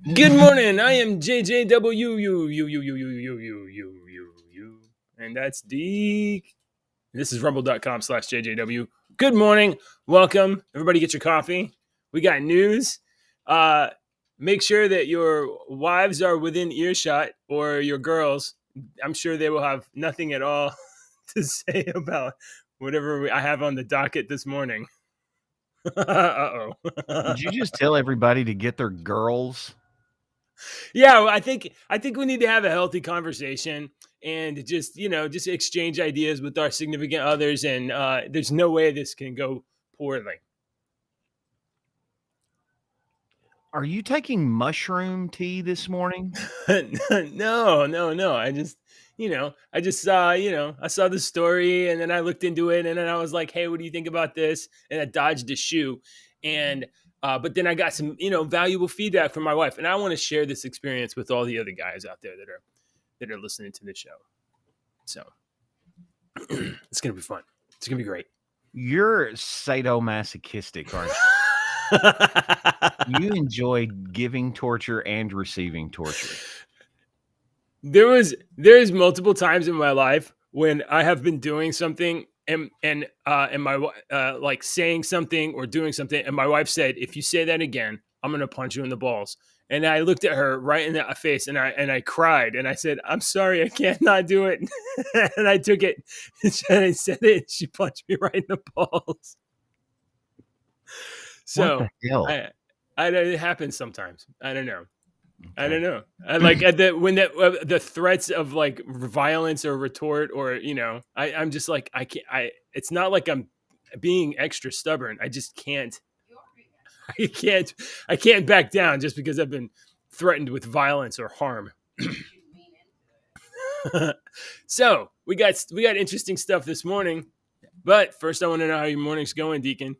Good morning. I am JJW, and that's Deke. This is rumble.com/JJW. Good morning. Welcome. Everybody get your coffee. We got news. Uh, Make sure that your wives are within earshot or your girls. I'm sure they will have nothing at all to say about whatever I have on the docket this morning. Uh-oh. Did you just tell everybody to get their girls? Yeah, well, I think we need to have a healthy conversation and just exchange ideas with our significant others. And there's no way this can go poorly. Are you taking mushroom tea this morning? No. I saw the story and then I looked into it and then I was like, hey, what do you think about this? And I dodged a shoe. And but then I got some, valuable feedback from my wife. And I want to share this experience with all the other guys out there that are listening to the show. So it's gonna be fun. It's gonna be great. You're sadomasochistic, aren't you? You enjoy giving torture and receiving torture. There's multiple times in my life when I have been doing something and my like saying something or doing something, and my wife said, "If you say that again, I'm gonna punch you in the balls." And I looked at her right in the face, and I cried, and I said, "I'm sorry, I can't not do it." And I took it, and I said it. And she punched me right in the balls. So what the hell? it happens sometimes. I don't know. Okay. I don't know. I like at when the threats of like violence or retort or I'm just like I can't. It's not like I'm being extra stubborn. I just can't. I can't back down just because I've been threatened with violence or harm. So we got interesting stuff this morning, but first I want to know how your morning's going, Deacon.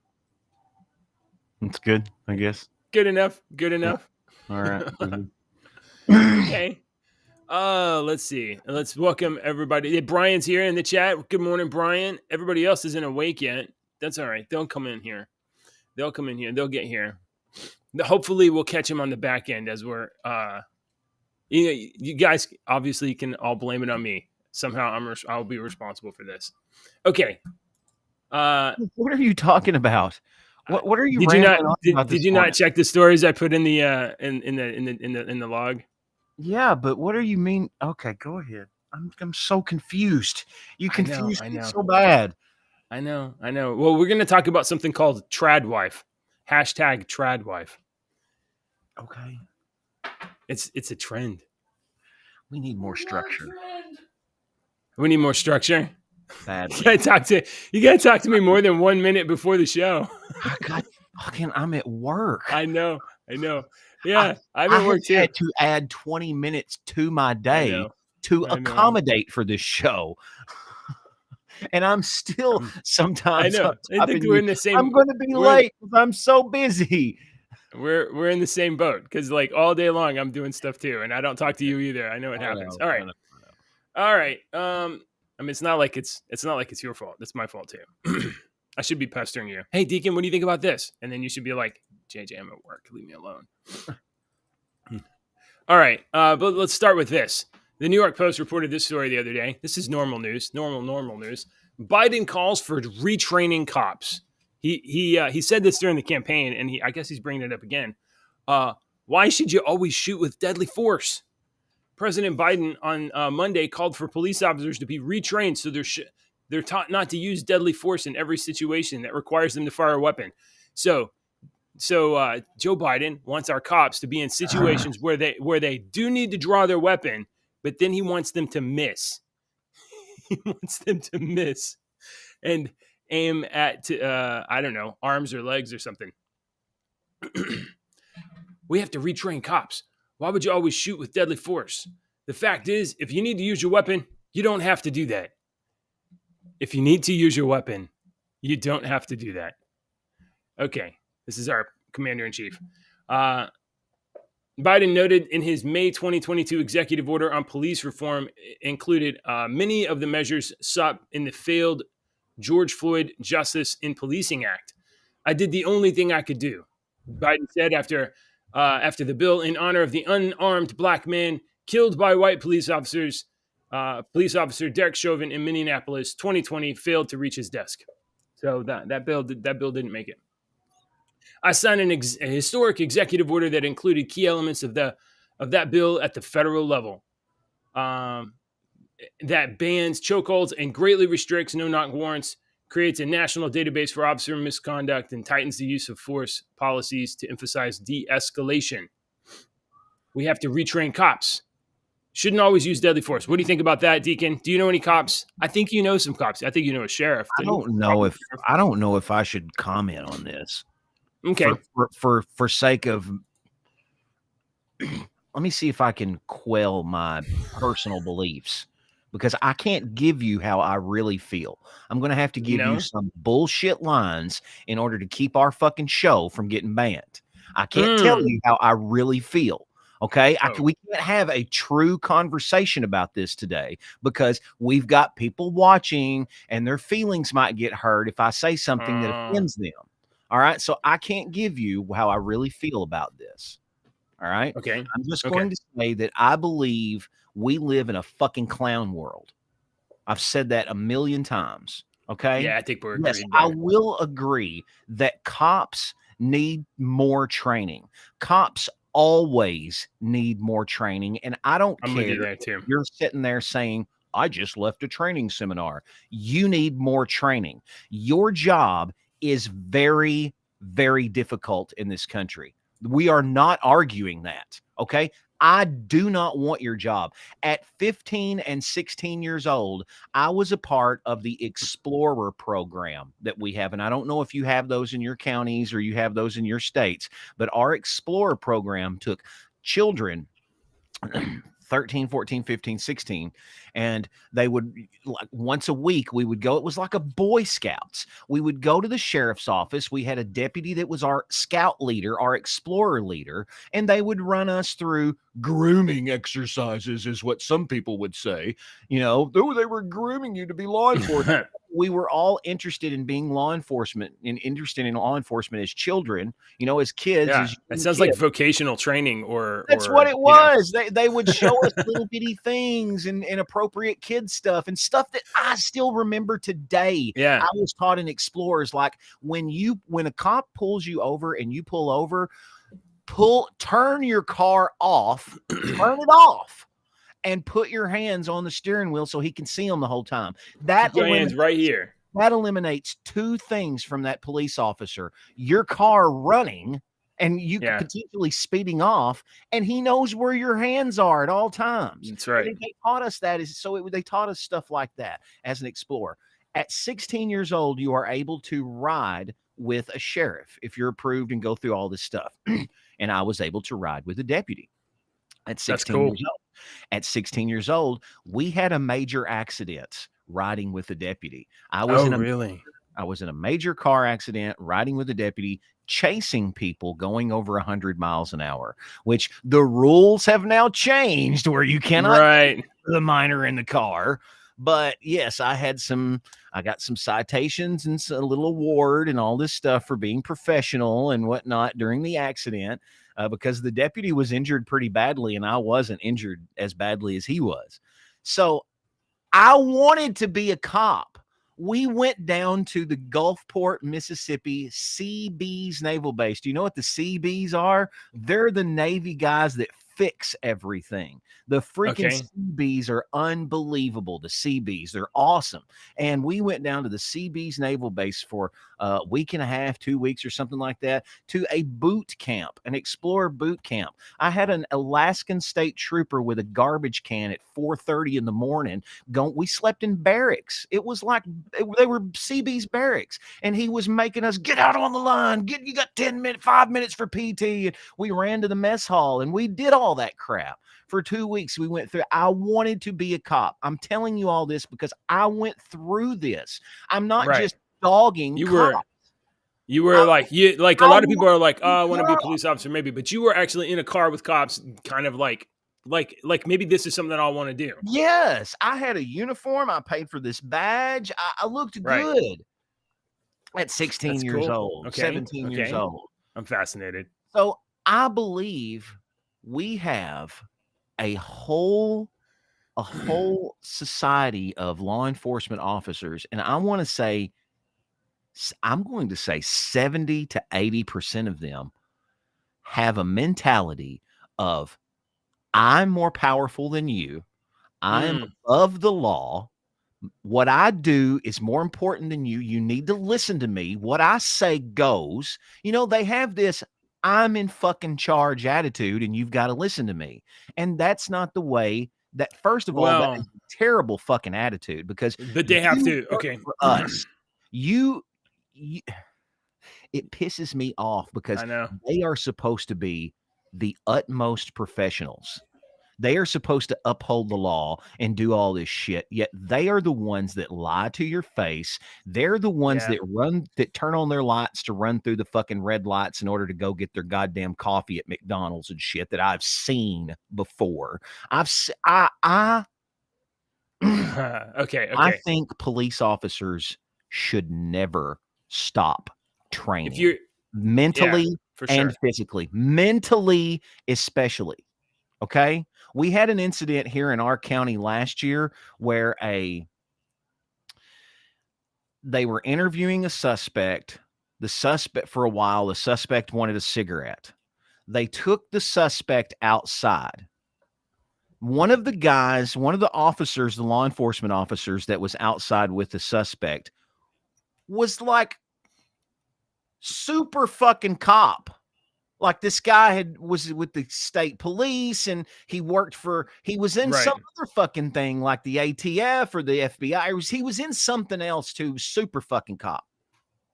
It's good, I guess. Good enough. Good enough. Yeah. All right. Okay. Let's see. Let's welcome everybody. Brian's here in the chat. Good morning, Brian. Everybody else isn't awake yet. That's all right. They'll come in here. They'll get here. Hopefully we'll catch them on the back end as we're you guys obviously can all blame it on me. Somehow I'll be responsible for this. Okay. What are you talking about? What are you? Did you not check the stories I put in the in the log? Yeah, but what do you mean? Okay, go ahead. I'm so confused. You confused me so bad. I know. Well, we're going to talk about something called tradwife. #tradwife. Okay. It's a trend. We need more structure. We need more structure. Badly. You gotta talk to me more than 1 minute before the show. I'm at work. I know. Yeah, I'm at work too. I had to add 20 minutes to my day to accommodate for this show. And I'm still sometimes. I know. I think we're in the same. I'm going to be late because I'm so busy. We're in the same boat because like all day long I'm doing stuff too, and I don't talk to you either. I know it happens. All right. I mean, it's not like it's your fault. It's my fault too. I should be pestering you. Hey, Deacon, what do you think about this? And then you should be like, JJ, I'm at work. Leave me alone. All right. But let's start with this. The New York Post reported this story the other day. This is normal news. Normal news. Biden calls for retraining cops. He said this during the campaign, and I guess he's bringing it up again. Why should you always shoot with deadly force? President Biden on Monday called for police officers to be retrained so they're taught not to use deadly force in every situation that requires them to fire a weapon. So Joe Biden wants our cops to be in situations where they do need to draw their weapon, but then he wants them to miss. He wants them to miss and aim at I don't know, arms or legs or something. We have to retrain cops. Why would you always shoot with deadly force? The fact is, if you need to use your weapon, you don't have to do that. If you need to use your weapon, you don't have to do that. Okay, this is our commander-in-chief. Biden noted in his May 2022 executive order on police reform included many of the measures sought in the failed George Floyd Justice in Policing Act. I did the only thing I could do, Biden said after after the bill in honor of the unarmed black man killed by white police officers. Police officer Derek Chauvin in Minneapolis, 2020, failed to reach his desk. So that bill didn't make it. I signed a historic executive order that included key elements of that bill at the federal level. That bans chokeholds and greatly restricts no-knock warrants, creates a national database for officer misconduct, and tightens the use of force policies to emphasize de-escalation. We have to retrain cops. Shouldn't always use deadly force. What do you think about that, Deacon? Do you know any cops? I think you know some cops. I think you know a sheriff. I don't know if I should comment on this. Okay. For sake of, let me see if I can quell my personal beliefs, because I can't give you how I really feel. I'm going to have to give you some bullshit lines in order to keep our fucking show from getting banned. I can't tell you how I really feel. Okay. We can't have a true conversation about this today because we've got people watching and their feelings might get hurt if I say something that offends them. All right. So I can't give you how I really feel about this. All right. Okay. I'm just going to say that I believe we live in a fucking clown world. I've said that a million times. Okay. Yeah, I think we're agreed. Yes, I will agree that cops need more training. Cops always need more training. And I don't care if you're sitting there saying, I just left a training seminar. You need more training. Your job is very, very difficult in this country. We are not arguing that. Okay. I do not want your job. At 15 and 16 years old, I was a part of the Explorer program that we have. And I don't know if you have those in your counties or you have those in your states, but our Explorer program took children 13, 14, 15, 16. And they would, like, once a week, we would go. It was like a Boy Scouts. We would go to the sheriff's office. We had a deputy that was our scout leader, our explorer leader, and they would run us through grooming exercises, is what some people would say. You know, they were grooming you to be law enforcement. We were all interested in being law enforcement and interested in law enforcement as children, you know, as kids. Yeah, it sounds like vocational training that's what it was. They would show us little bitty things and inappropriate kid stuff and stuff that I still remember today. Yeah. I was taught in Explorers, like when a cop pulls you over and you pull over, turn your car off, turn it off. And put your hands on the steering wheel so he can see them the whole time. Keep your hands right here. That eliminates two things from that police officer: your car running, and you could potentially speeding off, and he knows where your hands are at all times. That's right. And they taught us that. They taught us stuff like that as an explorer. At 16 years old, you are able to ride with a sheriff if you're approved and go through all this stuff. And I was able to ride with a deputy at 16 years old. At 16 years old, we had a major accident riding with a deputy. I was in a major car accident riding with a deputy, chasing people going over 100 miles an hour, which the rules have now changed where you cannot put the minor in the car. But yes, I got some citations and a little award and all this stuff for being professional and whatnot during the accident. Because the deputy was injured pretty badly and I wasn't injured as badly as he was. So I wanted to be a cop. We went down to the Gulfport, Mississippi Seabees Naval Base. Do you know what the Seabees are? They're the Navy guys that fix everything. The freaking Seabees are unbelievable. The Seabees, they're awesome. And we went down to the Seabees Naval Base for a week and a half, 2 weeks or something like that, to a boot camp, an explorer boot camp. I had an Alaskan state trooper with a garbage can at 4:30 in the morning. We slept in barracks. It was like they were Seabees barracks, and he was making us get out on the line. You got 5 minutes for PT. And we ran to the mess hall and we did all that crap. For 2 weeks, we went through. I wanted to be a cop. I'm telling you all this because I went through this. I'm not just dogging cops. You were a lot of people are like, oh, I want to be a police officer, maybe, but you were actually in a car with cops, kind of like maybe this is something that I want to do. Yes, I had a uniform. I paid for this badge. I looked good at 16 years old, 17 years old. I'm fascinated. So I believe we have a whole society of law enforcement officers, and I'm going to say 70 to 80% of them have a mentality of I'm more powerful than you. I am Mm. above the law. What I do is more important than you. You need to listen to me. What I say goes. They have this I'm in fucking charge attitude, and you've got to listen to me. And that's not the way that, first of all, that is Well, a terrible fucking attitude because but they have you to. work Okay. for us. You, you it pisses me off because I know. they are supposed to be the utmost professionals. They are supposed to uphold the law and do all this shit, yet they are the ones that lie to your face. They're the ones Yeah. that turn on their lights to run through the fucking red lights in order to go get their goddamn coffee at McDonald's and shit that I've seen before. I Okay. I Okay. think police officers should never stop If training you're, yeah, mentally for and sure. physically, mentally especially. Okay. We had an incident here in our county last year where they were interviewing a suspect. The suspect, for a while, the suspect wanted a cigarette. They took the suspect outside. One of the officers, the law enforcement officers that was outside with the suspect was like super fucking cop. Like this guy was with the state police and he was in some Right. other fucking thing like the ATF or the FBI. He was in something else too, super fucking cop.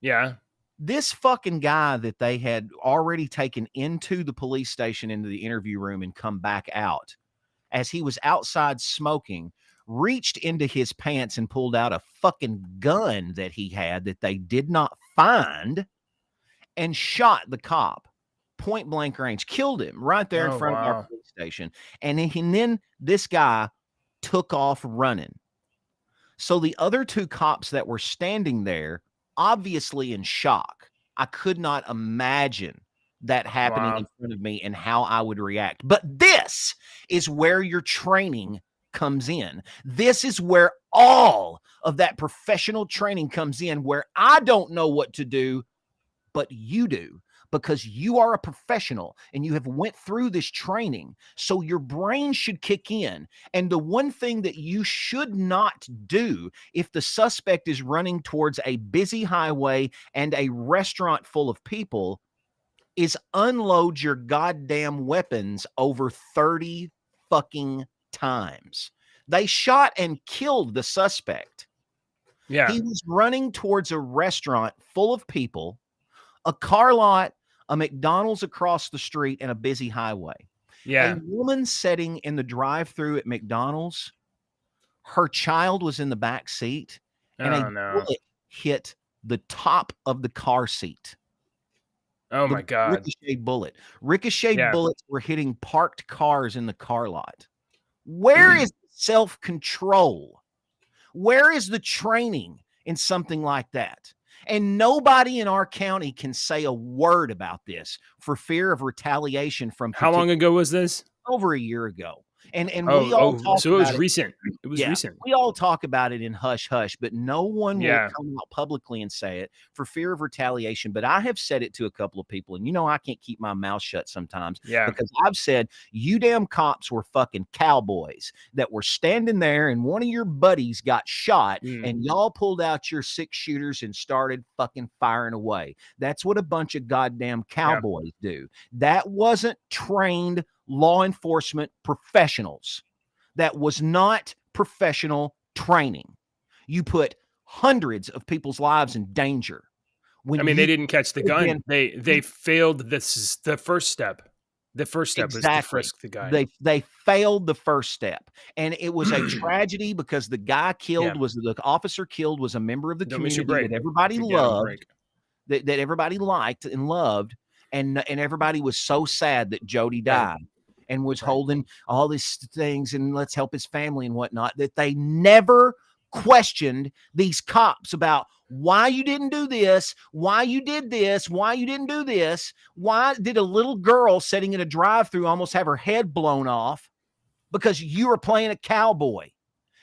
Yeah. This fucking guy that they had already taken into the police station, into the interview room and come back out, as he was outside smoking, reached into his pants and pulled out a fucking gun that he had that they did not find and shot the cop point blank range, killed him right there in Oh, front of our wow. police station. And then this guy took off running. So the other two cops that were standing there, obviously in shock. I could not imagine that happening in Wow. front of me and how I would react. But this is where your training comes in. This is where all of that professional training comes in, where I don't know what to do, but you do, because you are a professional and you have went through this training. So your brain should kick in. And the one thing that you should not do if the suspect is running towards a busy highway and a restaurant full of people is unload your goddamn weapons over 30 fucking times. They shot and killed the suspect. Yeah. He was running towards a restaurant full of people, a car lot, a McDonald's across the street, and a busy highway. A Yeah. woman sitting in the drive-through at McDonald's, her child was in the back seat, and a Oh, no. bullet hit the top of the car seat. Oh, The my God. ricocheted bullet. Ricocheted Yeah. bullets were hitting parked cars in the car lot. Where is self-control? Where is the training in something like that? And nobody in our county can say a word about this for fear of retaliation from How long ago was this? over a year ago. And we Oh, all oh, talk so it was about it. recent. It was Yeah, recent. we all talk about it in hush hush, but no one will Yeah. come out publicly and say it for fear of retaliation. But I have said it to a couple of people, and I can't keep my mouth shut sometimes Yeah. because I've said, you damn cops were fucking cowboys that were standing there, and one of your buddies got shot, Mm. and y'all pulled out your 6-shooters and started fucking firing away. That's what a bunch of goddamn cowboys do. That wasn't trained law enforcement professionals. That was not professional training. You put hundreds of people's lives in danger when I mean, you they didn't catch the could have gun. been They failed the first step. The first step was to exactly. frisk the guy. They failed the first step, and it was a tragedy because the Yeah. officer killed was a member of the Don't miss your community that break. everybody Forget a loved, break. that everybody liked and loved, and everybody was so sad that Jody Right. died and was Right. holding all these things and let's help his family and whatnot, that they never questioned these cops about why you didn't do this, why you did this, why you didn't do this. Why did a little girl sitting in a drive-through almost have her head blown off because you were playing a cowboy?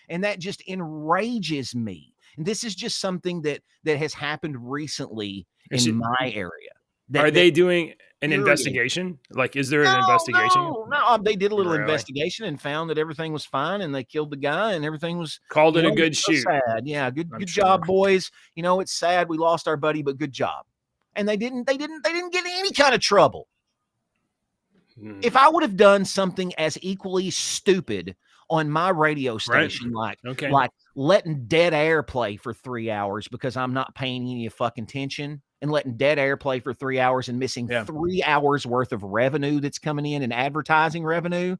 And that just enrages me. And this is just something that has happened recently in my area. Are they doing an investigation? Like, is there an investigation? No. They did a little investigation and found that everything was fine, and they killed the guy, and everything was called it a good shoot. Sad. Yeah, good job, boys. You know, it's sad we lost our buddy, but good job. And they didn't get in any kind of trouble. If I would have done something as equally stupid on my radio station, like letting dead air play for 3 hours because I'm not paying any fucking attention, and letting dead air play for 3 hours and missing 3 hours worth of revenue that's coming in and advertising revenue,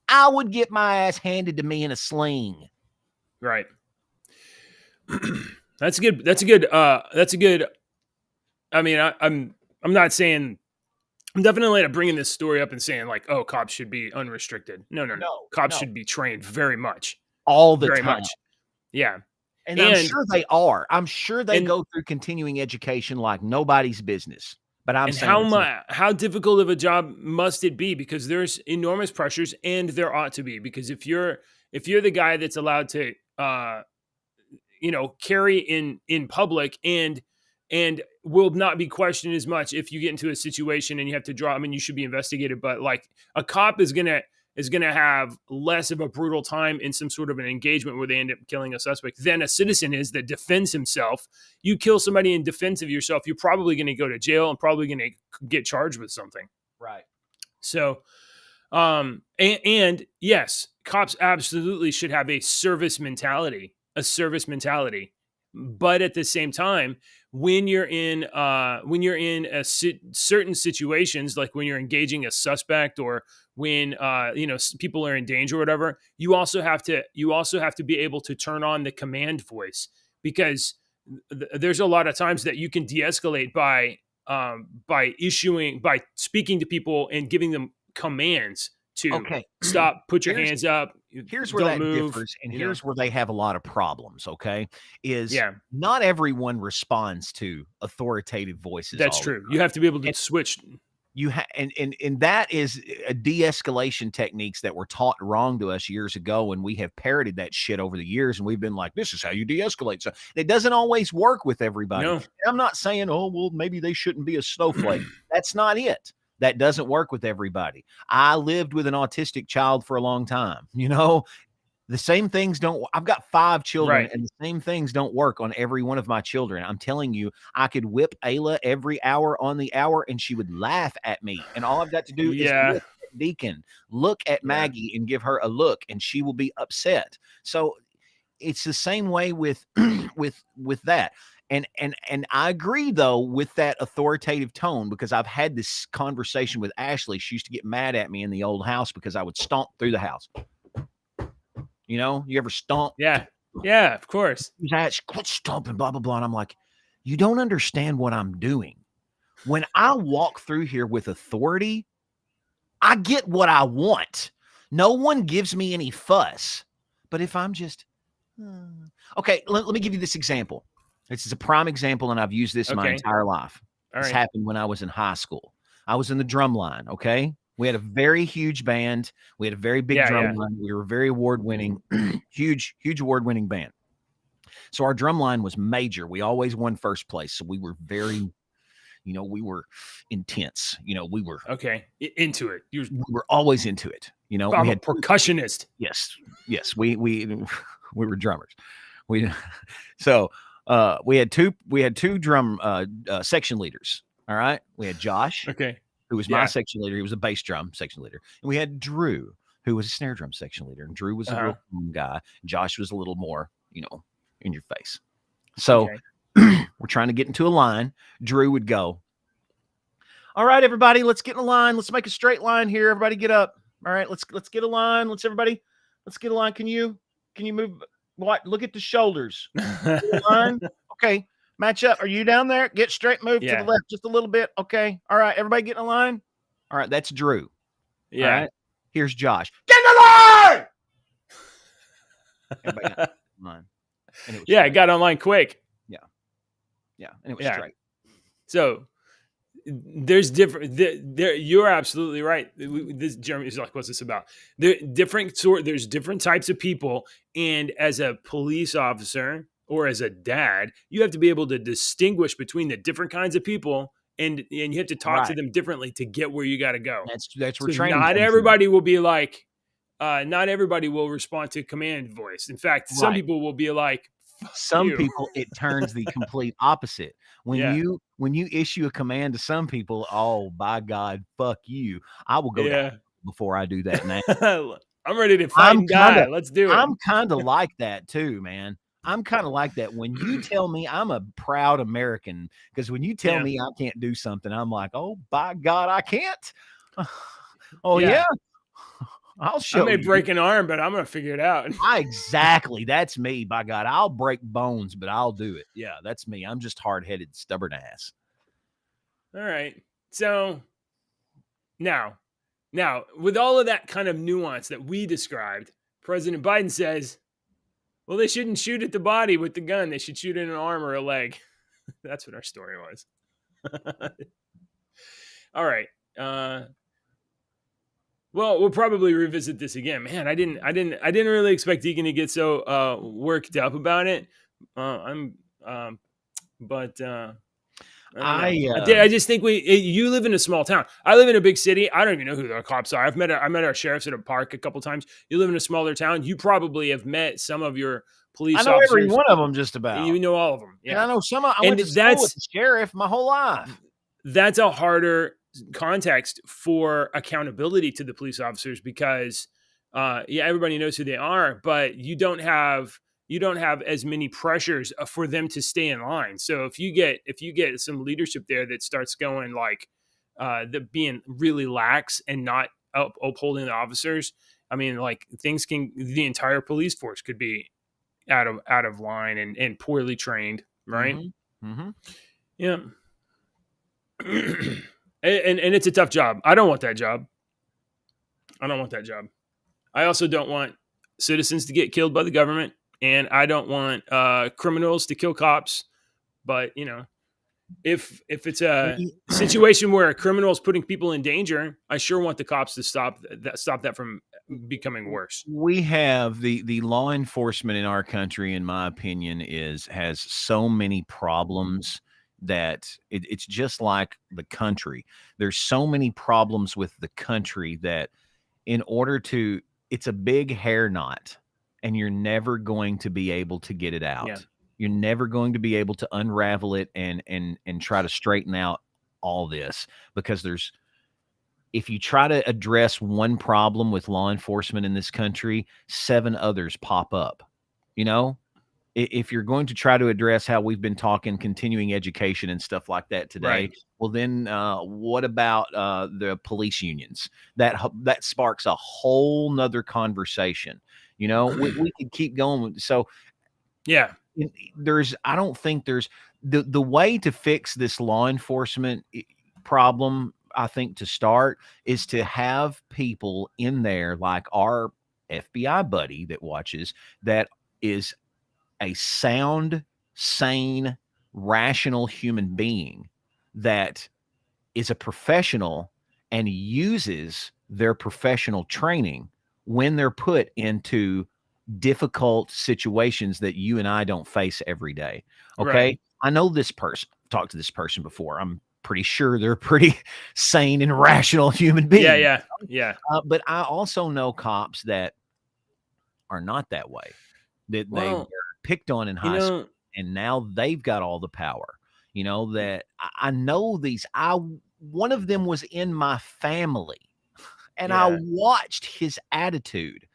I would get my ass handed to me in a sling. Right. That's good. I mean, I'm not saying, I'm definitely not bringing this story up and saying like, oh, cops should be unrestricted. No. Cops should be trained very much. All the time. Much. Yeah. And I'm sure they are. I'm sure they go through continuing education like nobody's business. But I'm saying how difficult of a job must it be? Because there's enormous pressures, and there ought to be. Because if you're the guy that's allowed to carry in public and will not be questioned as much if you get into a situation and you have to draw, I mean, you should be investigated, but like a cop is going to have less of a brutal time in some sort of an engagement where they end up killing a suspect than a citizen is that defends himself. You kill somebody in defense of yourself, you're probably going to go to jail and probably going to get charged with something. Right. So, and yes, cops absolutely should have a service mentality. But at the same time, when you're in certain situations, like when you're engaging a suspect or when people are in danger or whatever, you also have to be able to turn on the command voice, because there's a lot of times that you can de-escalate by speaking to people and giving them commands to stop, put your hands up. Here's where that differs, and here's where they have a lot of problems. Not everyone responds to authoritative voices. That's true. You have to be able to switch. And that is a de-escalation techniques that were taught wrong to us years ago, and we have parroted that shit over the years, and we've been like, this is how you de-escalate. So it doesn't always work with everybody. No. I'm not saying, oh, well, maybe they shouldn't be a snowflake. That's not it. That doesn't work with everybody. I lived with an autistic child for a long time. The same things don't. I've got 5 children, and the same things don't work on every one of my children. I'm telling you, I could whip Ayla every hour on the hour, and she would laugh at me. And all I've got to do is look at Deacon, look at Maggie, and give her a look, and she will be upset. So it's the same way with that. And I agree, though, with that authoritative tone, because I've had this conversation with Ashley. She used to get mad at me in the old house because I would stomp through the house. You ever stomp? Yeah, of course. Quit stomping, blah, blah, blah. And I'm like, you don't understand what I'm doing. When I walk through here with authority, I get what I want. No one gives me any fuss. But if I'm just, okay, let me give you this example. This is a prime example, and I've used this my entire life. This happened when I was in high school. I was in the drum line, okay? We had a very huge band. We had a very big drum line. We were very award-winning, huge award-winning band. So our drum line was major. We always won first place. So we were very, we were intense. We were into it. We were always into it. We had percussionist. Yes. We were drummers. We had two drum section leaders. All right. We had Josh. Who was my section leader. He was a bass drum section leader. And we had Drew, who was a snare drum section leader. And Drew was a real calm guy. Josh was a little more, in your face. So we're trying to get into a line. Drew would go, all right, everybody, let's get in a line. Let's make a straight line here. Everybody get up. All right, let's get a line. Let's get a line. Can you move? What? Look at the shoulders. Line. Okay. Match up. Are you down there? Get straight. Move to the left just a little bit. Okay. All right. Everybody get in a line. All right. That's Drew. Yeah. All right. Here's Josh. Get in the line. Everybody got in line. and it was Yeah, it straight. got online quick. Yeah, yeah, and it was Yeah. straight. So there's different. There, you're absolutely right. This Jeremy is like, what's this about? There's different types of people, and as a police officer or as a dad, you have to be able to distinguish between the different kinds of people, and you have to talk to Right. them differently to get where you got to go. That's where So training not comes in. everybody will be like, not everybody will respond to command voice. In fact, some Right. people will be like, "Fuck Some you." people, it turns the complete opposite. When Yeah, you issue a command to some people, oh, by God, fuck you. I will go to hell yeah. before I do that now. I'm ready to fight I'm and die. Let's do it. kinda like that too, man. I'm kinda like that. When you tell me I'm a proud American, because when you tell Yeah, me I can't do something, I'm like, "Oh, by God, I can't? Oh, yeah. yeah? I'll I show may you." break an arm, but I'm gonna figure it out. Exactly, that's me, by God. I'll break bones, but I'll do it. Yeah, that's me. I'm just hard-headed, stubborn ass. All right. So now, now, with all of that kind of nuance that we described, President Biden says, well, they shouldn't shoot at the body with the gun. They should shoot in an arm or a leg. That's what our story was. All right. Well, we'll probably revisit this again. Man, I didn't really expect Deacon to get so worked up about it. I'm, but I don't know. I, I just think you live in a small town. I live in a big city. I don't even know who the cops are. I met our sheriffs at a park a couple times. You live in a smaller town. You probably have met some of your I police know every officers. one of them just about. You know all of them. And Yeah. I know some of I And went to school with the sheriff my whole life. that's a harder context for accountability to the police officers because yeah, everybody knows who they are, but you don't have as many pressures for them to stay in line. So if you get some leadership there that starts going like the being really lax and not upholding the officers, I mean, like the entire police force could be out of line and poorly trained, right? Mhm. Mhm. Yeah. And it's a tough job. I don't want that job. I don't want that job. I also don't want citizens to get killed by the government, and I don't want criminals to kill cops. But you know, if it's a situation where a criminal is putting people in danger, I sure want the cops to stop that from becoming worse. We have the law enforcement in our country, in my opinion, has so many problems that it's just like the country. There's so many problems with the country that in order to it's a big hair knot, and you're never going to be able to get it Yeah. out. You're never going to be able to unravel it and try to straighten out all this because there's if you try to address one problem with law enforcement in this country, 7 others pop up. You know, if you're going to try to address how we've been talking continuing education and stuff like that today, Right. well, then what about the police unions? That sparks a whole nother conversation. You know, we could keep going. So Yeah. I don't think there's the way to fix this law enforcement problem. I think to start is to have people in there like our FBI buddy that watches that is a sound, sane, rational human being that is a professional and uses their professional training when they're put into difficult situations that you and I don't face every day. Right. Okay. I know this person, talked to this person before. I'm pretty sure they're a pretty sane and rational human Yeah. being. Yeah. Yeah. But I also know cops that are not that way, that they were Well, picked on in you high school know, and now they've got all the power. You know, that I know one of them was in my family and I yeah. watched his attitude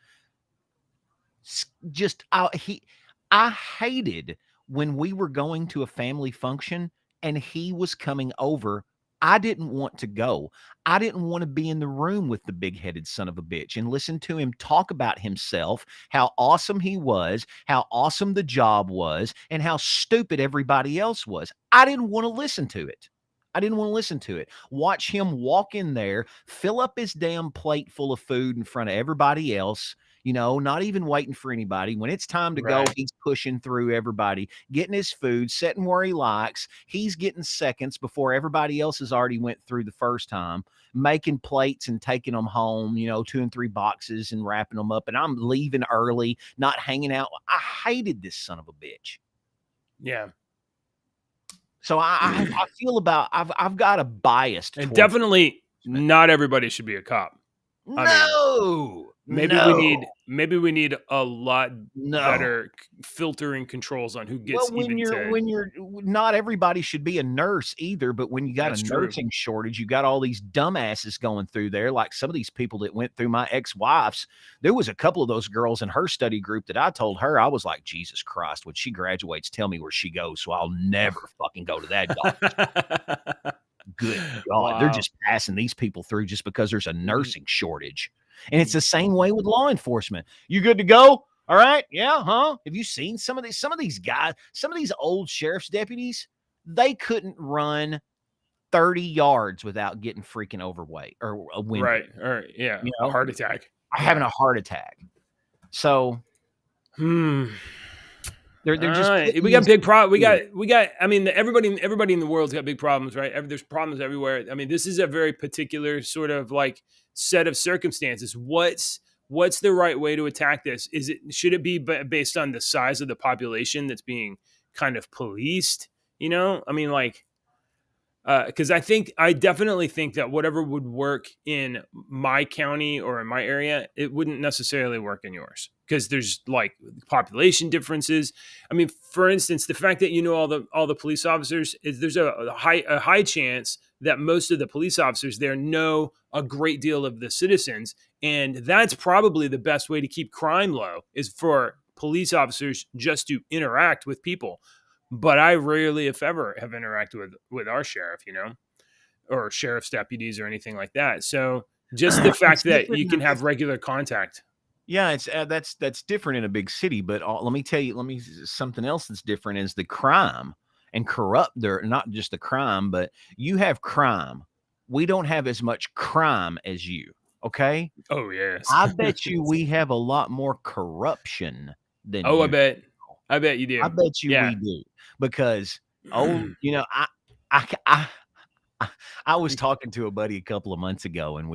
just I hated when we were going to a family function and he was coming over. I didn't want to go. I didn't want to be in the room with the big-headed son of a bitch and listen to him talk about himself, how awesome he was, how awesome the job was, and how stupid everybody else was. I didn't want to listen to it. I didn't want to listen to it. Watch him walk in there, fill up his damn plate full of food in front of everybody else, not even waiting for anybody. When it's time to go, Right. he's pushing through everybody, getting his food, sitting where he likes. He's getting seconds before everybody else has already went through the first time, making plates and taking them home, 2 and 3 boxes and wrapping them up. And I'm leaving early, not hanging out. I hated this son of a bitch. Yeah. So I feel about I've got a bias And towards definitely not everybody should be a cop. I mean, no, maybe we need no, a lot no. better filtering controls on who Well, gets even to. when you're not everybody should be a nurse either, but when you got a That's true. nursing shortage, you got all these dumbasses going through there. Like some of these people that went through my ex-wife's, there was a couple of those girls in her study group that I told her, I was like, Jesus Christ, when she graduates, tell me where she goes, so I'll never fucking go to that doctor. Good God, they're Wow. just passing these people through just because there's a nursing shortage. And it's the same way with law enforcement. You good to go? All right. Yeah, huh? Have you seen some of these guys, some of these old sheriff's deputies? They couldn't run 30 yards without getting freaking overweight or a winded. Right. Or yeah, a heart attack. Having a heart attack. So they're just we got big problem. We got. I mean, everybody in the world's got big problems, right? There's problems everywhere. I mean, this is a very particular sort of like set of circumstances. What's the right way to attack this? Should it be based on the size of the population that's being kind of policed? I mean, like, because I definitely think that whatever would work in my county or in my area, it wouldn't necessarily work in yours because there's like population differences. I mean, for instance, the fact that all the police officers is there's a high chance that most of the police officers there know a great deal of the citizens, and that's probably the best way to keep crime low is for police officers just to interact with people. But I rarely, if ever, have interacted with our sheriff, or sheriff's deputies or anything like that. So just the fact that you can have regular contact. Yeah, it's that's different in a big city. But let me something else that's different is the crime and corrupt. They're not just the crime, but you have crime. We don't have as much crime as you. Okay. Oh yes. I bet you we have a lot more corruption than Oh, you. I bet you do. I bet you we do because I was talking to a buddy a couple of months ago, and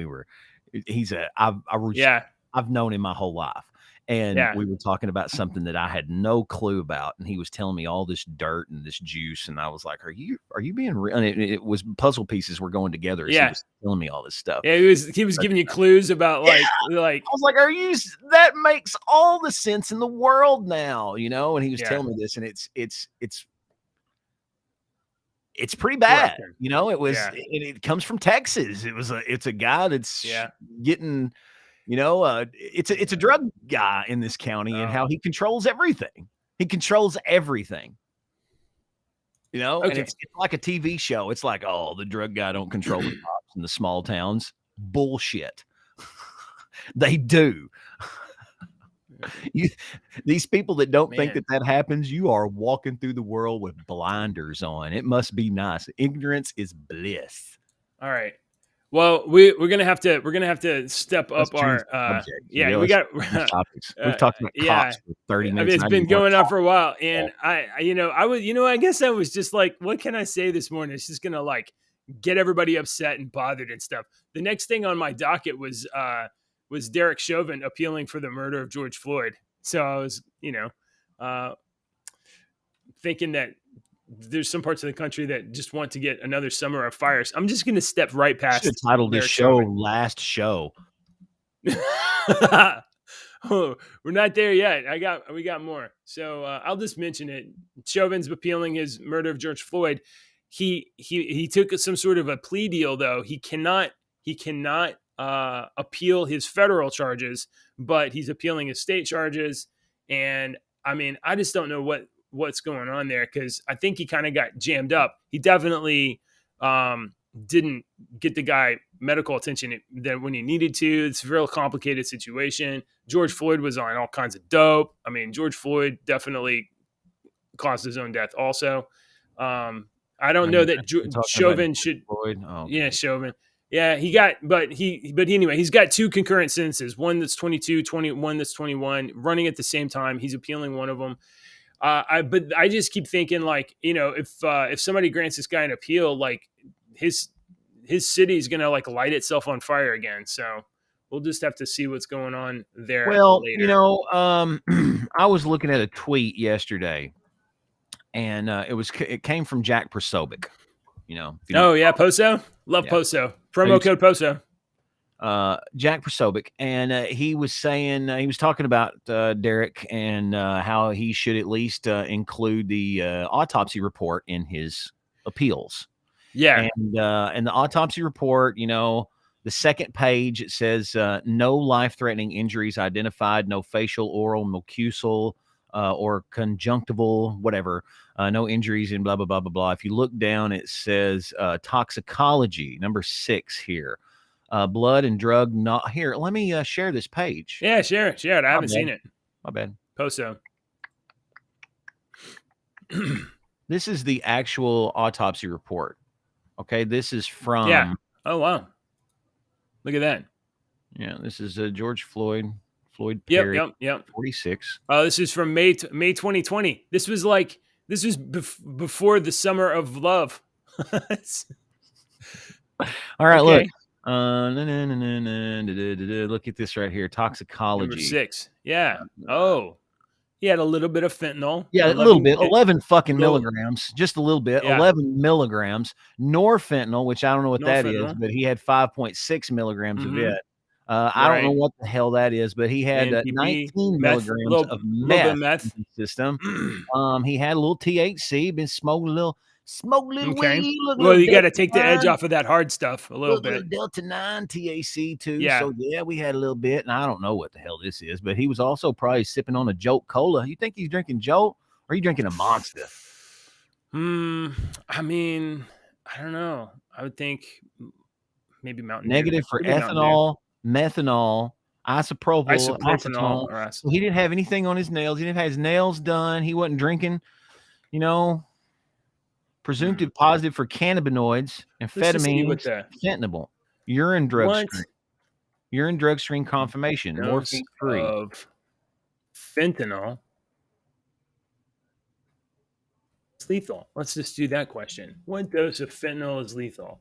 I've known him my whole life, and we were talking about something that I had no clue about, and he was telling me all this dirt and this juice, and I was like, "Are you being real?" And it was puzzle pieces were going together. As he was telling me all this stuff. Yeah, he was giving you clues about like I was like, "Are you?" That makes all the sense in the world now, And he was telling me this, and it's pretty bad. It was, and it comes from Texas. It's a guy that's getting, it's a drug guy in this county and how he controls everything. He controls everything, and it's like a TV show. It's like, oh, the drug guy don't control the cops in the small towns. Bullshit. They do. These people that don't think that happens, you are walking through the world with blinders on. It must be nice. Ignorance is bliss. All right. Well, we're gonna have to step up our we got topics. We've talked about cops for 30 minutes. I mean, it's been going on for a while, and I guess I was just like, what can I say this morning? It's just gonna like get everybody upset and bothered and stuff. The next thing on my docket was Derek Chauvin appealing for the murder of George Floyd. So I was, thinking that there's some parts of the country that just want to get another summer of fires. I'm just going to step right past. Should have titled this show "Last Show." Oh, we're not there yet. We got more. So I'll just mention it. Chauvin's appealing his murder of George Floyd. He took some sort of a plea deal, though. He cannot appeal his federal charges, but he's appealing his state charges. And I mean, I just don't know what's going on there because I think he kind of got jammed up. He definitely didn't get the guy medical attention that when he needed to. It's a real complicated situation. George Floyd was on all kinds of dope. I mean, George Floyd definitely caused his own death also. I don't know that Chauvin should. Floyd? Oh, okay. Yeah, Chauvin. Yeah, but anyway, he's got two concurrent sentences. One that's 22, 21 that's 21, running at the same time. He's appealing one of them. But I just keep thinking, like, if somebody grants this guy an appeal, like his city is gonna like light itself on fire again. So we'll just have to see what's going on there Well, later. I was looking at a tweet yesterday, and it came from Jack Prosobic. Oh yeah, Poso, love Yeah. Poso. Promo code Poso. Jack Prosobic, and he was saying he was talking about Derek and how he should at least include the autopsy report in his appeals. Yeah, And the autopsy report, the second page, it says no life-threatening injuries identified, no facial, oral, mucosal, or conjunctival, whatever, no injuries in blah blah blah blah blah. If you look down, it says toxicology, number 6 here. Blood and drug not here. Let me share this page. yeah, share it. I haven't seen it. My bad. Poso. This is the actual autopsy report. Okay, this is from. Yeah. Oh wow. Look at that. Yeah, this is George Floyd Perry. Yep. 46. This is from May 2020. This was before the summer of love. All right, okay. Look. Look at this right here. Toxicology. Number 6. Yeah. Oh. He had a little bit of fentanyl. Yeah, 11, a little bit. 11 fucking milligrams. Just a little bit. Yeah. 11 milligrams. Norfentanyl, which I don't know what that is, but he had 5.6 milligrams of it. I don't know what the hell that is, but he had 19 milligrams of meth in his system. He had a little THC, been smoking a little weed. Well, you got to take the edge off of that hard stuff a little bit. Delta 9 THC too. Yeah. So yeah, we had a little bit, and I don't know what the hell this is, but he was also probably sipping on a Jolt Cola. You think he's drinking Jolt, or are you drinking a Monster? I mean, I don't know. I would think maybe Mountain Dew. Negative for ethanol, methanol, isopropyl, acetone. So he didn't have anything on his nails. He didn't have his nails done. He wasn't drinking, presumptive positive for cannabinoids, amphetamines, fentanyl, urine drug screen confirmation, morphine free of fentanyl. It's lethal. Let's just do that question. What dose of fentanyl is lethal?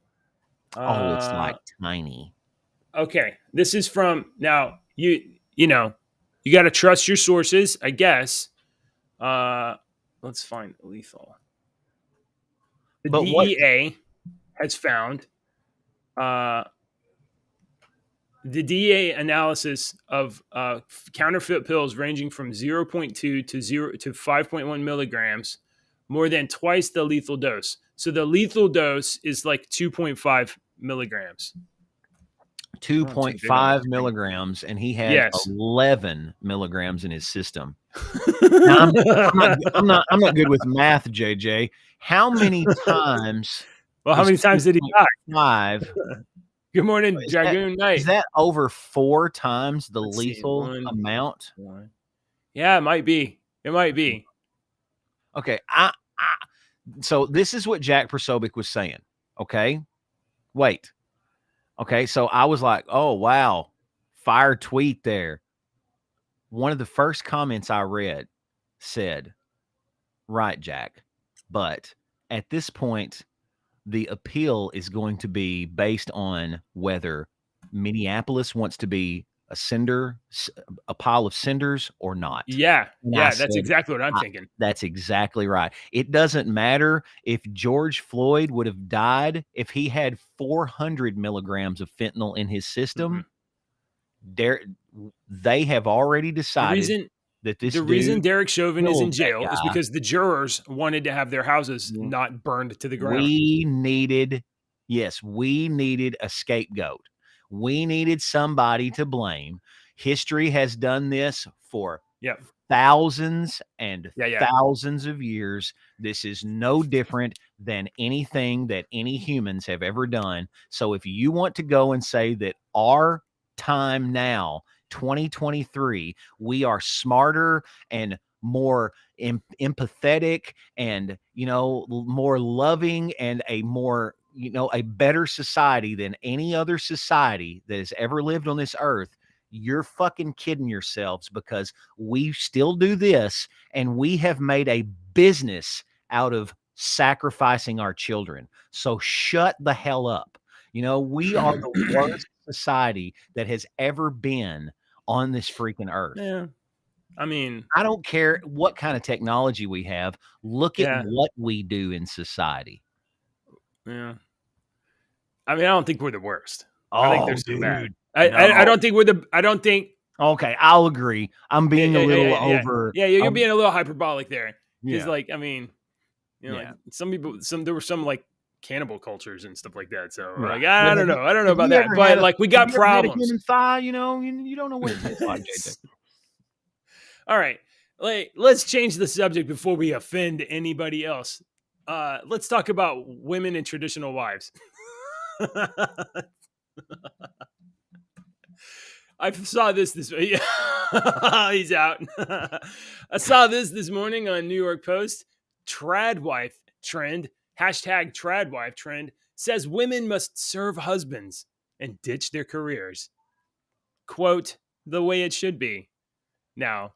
It's like tiny. Okay, this is from now. You got to trust your sources, I guess. Let's find lethal. The DEA has found the DEA analysis of counterfeit pills ranging from 0.2 to 5.1 milligrams, more than twice the lethal dose. So the lethal dose is like 2.5 milligrams. 2.5 milligrams, and he had 11 milligrams in his system. Now, I'm not good with math, JJ. How many times? Well, how many times did he die? 5. Good morning, Dragoon Knight. Is that over 4 times the lethal amount? Yeah, it might be. Okay, so this is what Jack Prosobic was saying. Okay, wait. Okay, so I was like, oh wow, fire tweet there. One of the first comments I read said, "Right, Jack, but at this point, the appeal is going to be based on whether Minneapolis wants to be a pile of cinders or not." Yeah, that's exactly what I'm thinking. That's exactly right. It doesn't matter if George Floyd would have died if he had 400 milligrams of fentanyl in his system. They have already decided that the reason Derek Chauvin is in jail is because the jurors wanted to have their houses not burned to the ground. We needed a scapegoat. We needed somebody to blame. History has done this for thousands and thousands of years. This is no different than anything that any humans have ever done. So if you want to go and say that our time now, 2023, we are smarter and more empathetic and, more loving and a more, a better society than any other society that has ever lived on this earth, you're fucking kidding yourselves, because we still do this, and we have made a business out of sacrificing our children. So shut the hell up. We are the worst society that has ever been on this freaking earth. Yeah. I mean, I don't care what kind of technology we have. Look at yeah. what we do in society. Yeah. I mean, I don't think we're the worst. I think Oh, there's some bad. dude. I No. don't think I don't think. Okay, I'll agree. I'm being a little over. You're being a little hyperbolic there. Because, Yeah. I mean, like Yeah. some people, there were some like cannibal cultures and stuff like that. So, Right. like, I don't know. I don't know Have about you that. ever But, had a like, we have got you ever had a problems. human thigh? You don't know what it tastes like, JJ. All right. Let's change the subject before we offend anybody else. Let's talk about women and traditional wives. I saw this he's out. I saw this morning on New York Post. Trad wife trend, #trad wife trend, says women must serve husbands and ditch their careers. Quote, the way it should be. Now,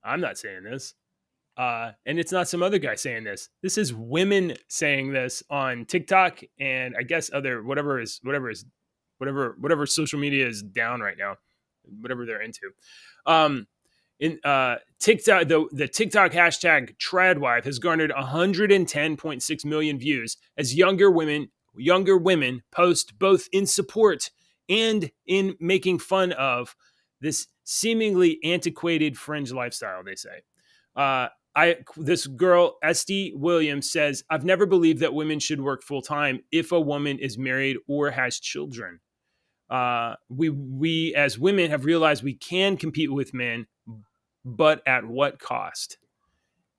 I'm not saying this. And it's not some other guy saying this. This is women saying this on TikTok and I guess whatever social media is down right now, whatever they're into. In TikTok, the TikTok #TradWife has garnered 110.6 million views as younger women post both in support and in making fun of this seemingly antiquated fringe lifestyle. They say. This girl, Esty Williams, says, I've never believed that women should work full time if a woman is married or has children. We as women have realized we can compete with men, but at what cost?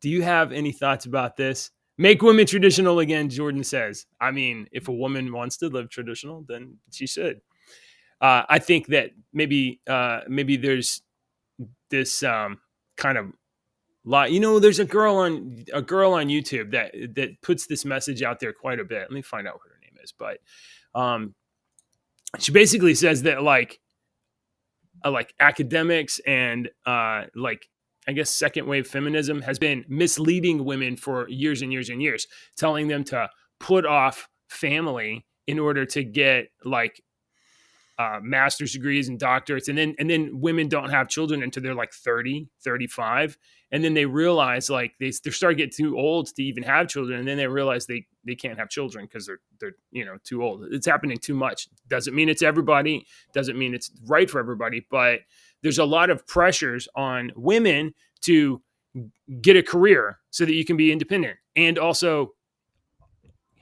Do you have any thoughts about this? Make women traditional again, Jordan says. I mean, if a woman wants to live traditional, then she should. I think that maybe there's this kind of there's a girl on YouTube that puts this message out there quite a bit. Let me find out what her name is, but she basically says that like academics and I guess second wave feminism has been misleading women for years and years and years, telling them to put off family in order to get master's degrees and doctorates, and then women don't have children until they're like 30, 35, and then they realize they start getting too old to even have children, and then they realize they can't have children because they're too old. It's happening too much. Doesn't mean it's everybody, doesn't mean it's right for everybody, but there's a lot of pressures on women to get a career so that you can be independent and also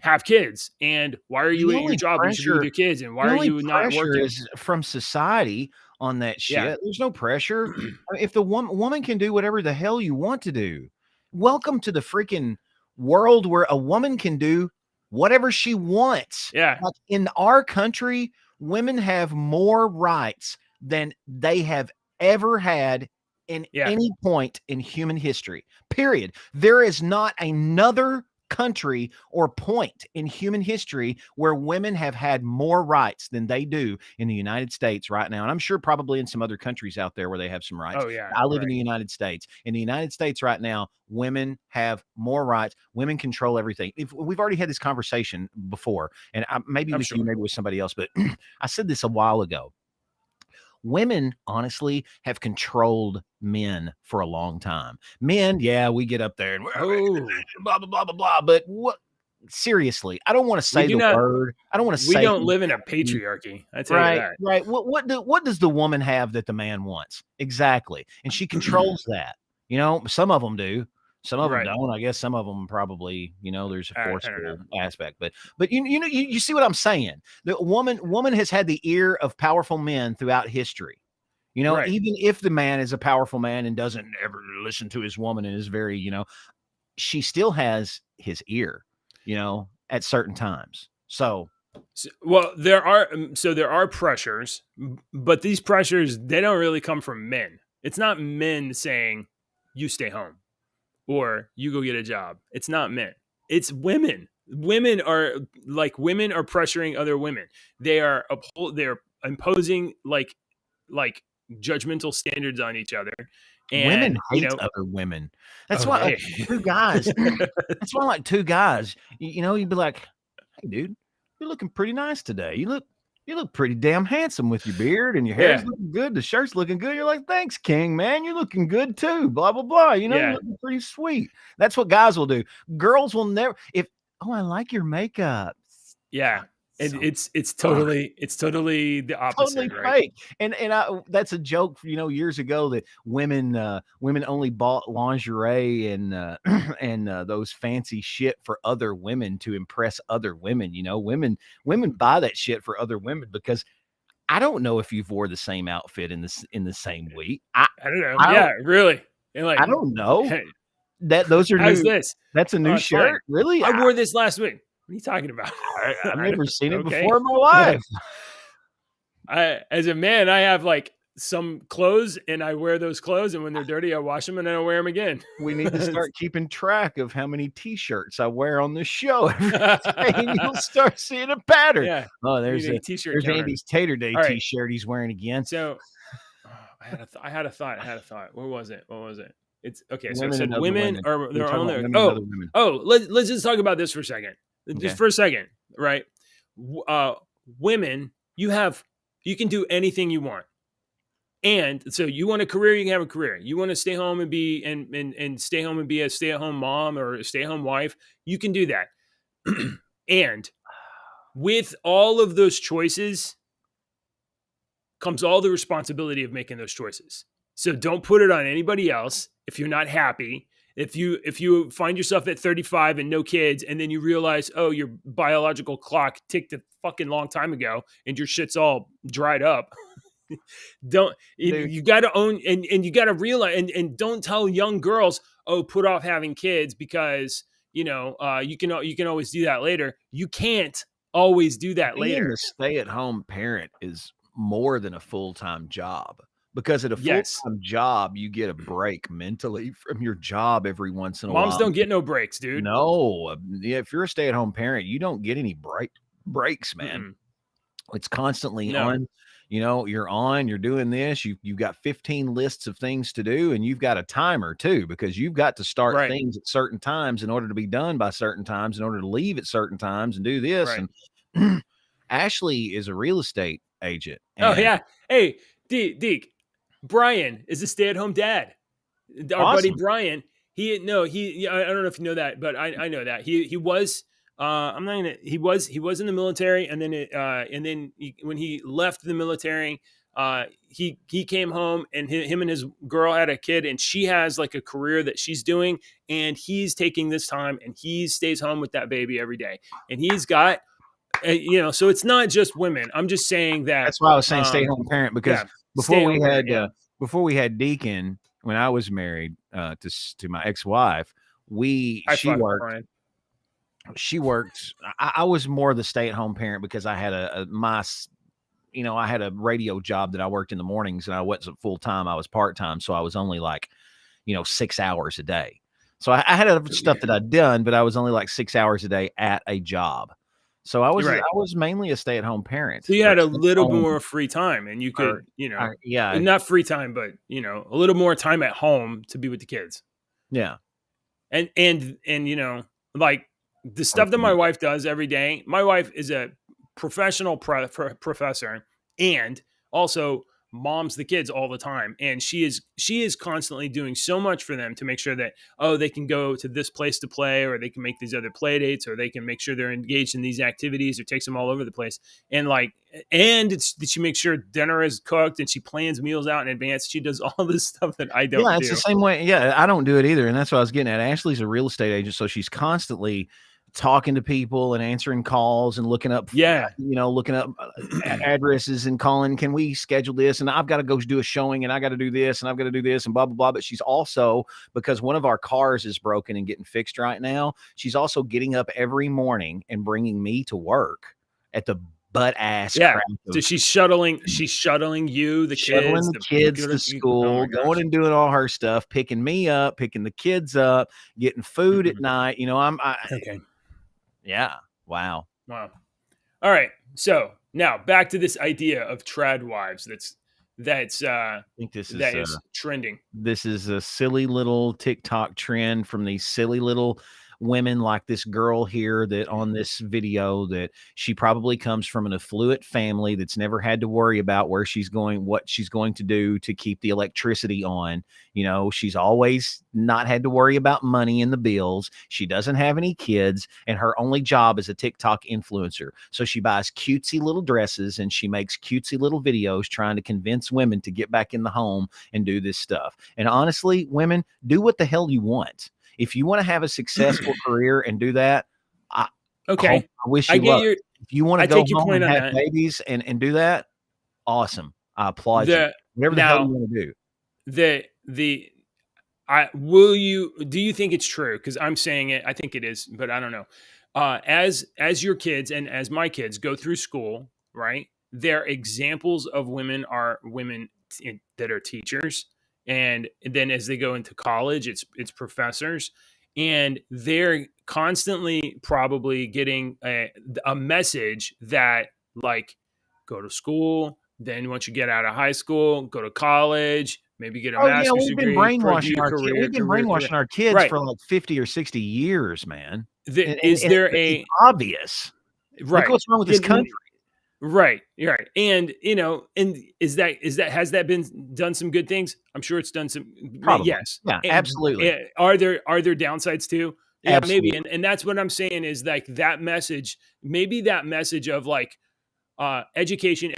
have kids. And why are you The at your only job when you should be with pressure your kids? And why the are only you not pressure working? is from society on that Yeah. shit. There's no pressure. I mean, if the woman can do whatever the hell you want to do, welcome to the freaking world where a woman can do whatever she wants. Yeah. Like in our country, women have more rights than they have ever had in any point in human history. Period. There is not another country or point in human history where women have had more rights than they do in the United States right now. And I'm sure probably in some other countries out there where they have some rights. Oh, yeah. I live in the United States. In the United States right now, women have more rights. Women control everything. If we've already had this conversation before, and maybe with you, maybe with somebody else, but I said this a while ago. Women, honestly, have controlled men for a long time. Men, yeah, we get up there and blah, blah, blah, blah, blah. But what? Seriously, I don't want to say the word. I don't want to say. We don't live in a patriarchy. I tell you that. Right. What does the woman have that the man wants? Exactly. And she controls that. Some of them do. Some of them don't. I guess some of them probably, there's a forceful aspect, but you see what I'm saying? The woman has had the ear of powerful men throughout history. Even if the man is a powerful man and doesn't ever listen to his woman and is very, she still has his ear, at certain times. There are pressures, but these pressures, they don't really come from men. It's not men saying you stay home or you go get a job. It's not men. It's women women are pressuring other women. They're imposing like judgmental standards on each other, Women and hate other women. That's oh why hey, two guys. That's why like two guys. You'd be like, "Hey, dude, you're looking pretty nice today. You look pretty damn handsome with your beard and your hair's yeah, looking good. The shirt's looking good." You're like, "Thanks, King, man. You're looking good too." Blah blah blah. You're yeah, looking pretty sweet. That's what guys will do. Girls will never. If I like your makeup. yeah. And So it's totally the totally opposite, right? fake. And that's a joke, years ago that women only bought lingerie and and those fancy shit for other women to impress other women. Women buy that shit for other women because I don't know if you've wore the same outfit in the same week. I don't know. I don't Yeah, really. And I like, don't know hey, that those are how's new. this? That's a Oh, new it's fine. shirt, really. I wore this last week. What are you talking about? I've I never don't, seen it okay. before in my life. As a man, I have like some clothes, and I wear those clothes, and when they're dirty, I wash them and I don't wear them again. We need to start keeping track of how many t-shirts I wear on this show every day, and you'll start seeing a pattern. Yeah, Oh, we need a t-shirt there's counter. Andy's Tater Day All right, t-shirt he's wearing again. so oh, I had a thought. What was it? It's okay. So I Women and said other women women. are We're their talking own. about women and other women. Let's just talk about this for a second. Okay. Just for a second, right? Women, you can do anything you want. And so you want a career, you can have a career. You want to stay home and be and stay home and be a stay-at-home mom or a stay-at-home wife, you can do that. And with all of those choices comes all the responsibility of making those choices. So don't put it on anybody else if you're not happy. If you find yourself at 35 and no kids, and then you realize, oh, your biological clock ticked a fucking long time ago and your shit's all dried up. You got to own and you got to realize and don't tell young girls, oh, put off having kids because you can always do that later. You can't always do that Being later. the stay-at-home parent is more than a full-time job, because at a Yes, full-time job, you get a break mentally from your job every once in a moms while. don't get no breaks, dude. No, yeah, if you're a stay-at-home parent, you don't get any breaks, man. Mm-mm. It's constantly No, on. You're doing this. You've got 15 lists of things to do, and you've got a timer too, because you've got to start right, things at certain times in order to be done by certain times, in order to leave at certain times and do this. right. And Ashley is a real estate agent, Oh and yeah. Hey, Deke, Brian is a stay-at-home dad. Our buddy awesome. Brian, I don't know if you know that, but I know that he was I'm not gonna he was in the military, and then when he left the military, he came home, and him and his girl had a kid, and she has like a career that she's doing, and he's taking this time and he stays home with that baby every day, and he's got so it's not just women. I'm just saying that That's why I was saying stay-home parent, because yeah, before stay we home parent, had yeah. before we had Deacon, when I was married to my ex-wife, High five, Brian. she worked. I was more the stay-at-home parent because I had I had a radio job that I worked in the mornings, and I wasn't full-time. I was part-time. So I was only like, 6 hours a day. So I had other stuff that I'd done, but I was only like 6 hours a day at a job. So You're right. I was mainly a stay-at-home parent. So you Or had a stay little home, more free time, and you or could, yeah, not free time, but a little more time at home to be with the kids. yeah. And like the stuff that my wife does every day. My wife is a professional professor, and also moms the kids all the time, and she is constantly doing so much for them to make sure that they can go to this place to play, or they can make these other play dates, or they can make sure they're engaged in these activities, or takes them all over the place. And she makes sure dinner is cooked, and she plans meals out in advance. She does all this stuff that I don't Yeah, it's do. the same way. Yeah, I don't do it either, and that's what I was getting at. Ashley's a real estate agent, so she's constantly talking to people and answering calls and looking up, Yeah. addresses and calling. Can we schedule this? And I've got to go do a showing, and I got to do this, and I've got to do this, and blah blah blah. But she's also, because one of our cars is broken and getting fixed right now, she's also getting up every morning and bringing me to work at the butt ass Yeah. crack So of she's shuttling you, the shuttling kids, the kids to oh school, my gosh. going and doing all her stuff, picking me up, picking the kids up, getting food at night. Okay. Yeah. Wow. Wow. All right. So now back to this idea of trad wives. That's I think that is trending. this is a silly little TikTok trend from these silly little women like this girl here that on this video that she probably comes from an affluent family that's never had to worry about where she's going, what she's going to do to keep the electricity on. You know, she's always not had to worry about money and the bills. She doesn't have any kids, and her only job is a TikTok influencer. So she buys cutesy little dresses and she makes cutesy little videos trying to convince women to get back in the home and do this stuff. And honestly, women, do what the hell you want. If you want to have a successful career and do that, I Okay. I wish I you get luck. your If you want to I go take your home point and on have that. babies and do that, awesome. I applaud you. The Whatever the hell you now want to do. the I will you do you think it's true? Because I'm saying it, I think it is, but I don't know. As your kids and as my kids go through school, right? Their examples of women are women that are teachers, and then as they go into college, it's professors, and they're constantly probably getting a message that like go to school, then once you get out of high school, go to college, maybe get a Oh yeah, master's degree, do your career, we've been career, career. brainwashing our kids Right. for like 50 or 60 years, man. Is And there it's a obvious. Look right? what's wrong with this country. Right. You're right. And and is that has that been done some good things? I'm sure it's done some. Probably. Yes. Yeah, And, absolutely. are there downsides too? Yeah, maybe. Absolutely. And that's what I'm saying is like that message. Maybe that message of like education,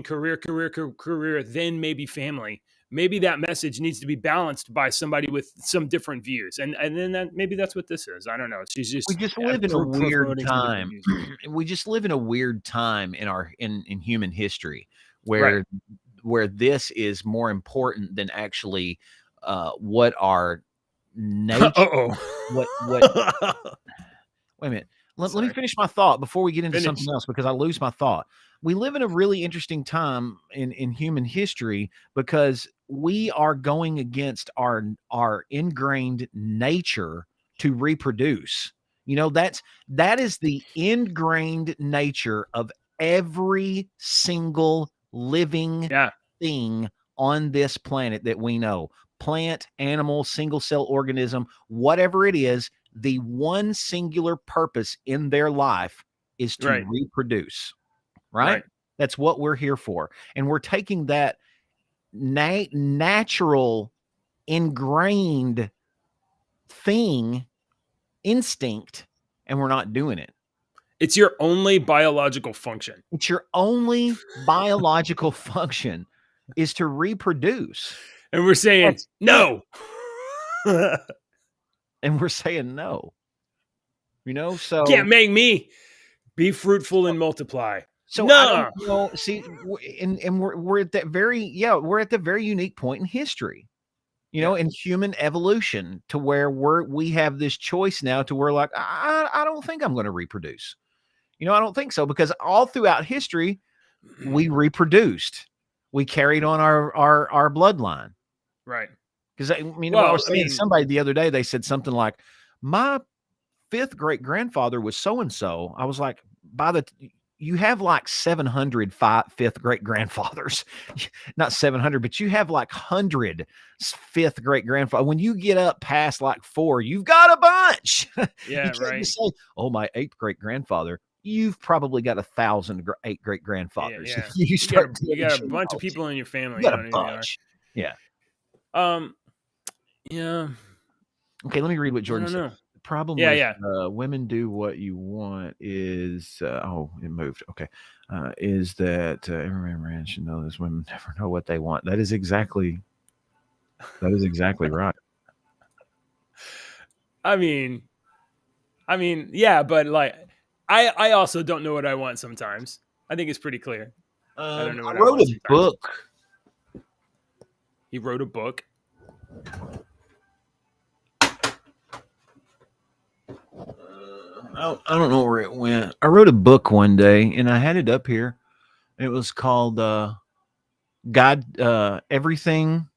career, then maybe family. Maybe that message needs to be balanced by somebody with some different views, and then maybe that's what this is. I don't know. She's We just just live in a weird promoting some different time. views. We just live in a weird time in our in human history Right. where this is more important than actually what our Uh nature what oh. wait a minute. Let me Sorry. finish my thought before we get into something Finish. else because I lose my thought. We live in a really interesting time in human history because we are going against our ingrained nature to reproduce. You know, that is the ingrained nature of every single living Yeah. thing on this planet that we know. Plant, animal, single cell organism, whatever it is, the one singular purpose in their life is to Right. reproduce, right? Right. That's what we're here for. And we're taking that natural, ingrained thing, instinct, and we're not doing it. It's your only biological function. It's your only biological function is to reproduce. And we're saying That's it. no. And we're saying no. You know, Can't make me be fruitful and multiply. so I don't No. know. See, and we're at that we're at the very unique point in history, you know, Yeah. in human evolution to where we have this choice now to where like I don't think I'm going to reproduce. You know, I don't think so because all throughout history we reproduced, we carried on our bloodline. Right. Because I mean, I Well, was I saying to mean, somebody the other day, they said something like, "My fifth great grandfather was so and so." I was like, you have like 700 fifth great grandfathers, not 700, but you have like 100 fifth great grandfather. When you get up past like 4, you've got a bunch. You yeah, can't right. just say, "Oh, my eighth great grandfather." You've probably got 1,000 eight great Yeah, grandfathers. yeah. You You got a start you doing the got a bunch of genealogy. people in your You family. You got a don't know who they are. bunch. Yeah. Um. Yeah. Okay, let me read what I Jordan don't said. know. The problem Yeah. with Yeah. women do what you want is oh, it moved. Okay, is that every man should know this? Women never know what they want. That is exactly right. I mean, yeah, but like, I also don't know what I want sometimes. I think it's pretty clear. I don't know I what I wrote want a sometimes. book. He wrote a book. I don't know where it went. I wrote a book one day, and I had it up here. It was called God everything.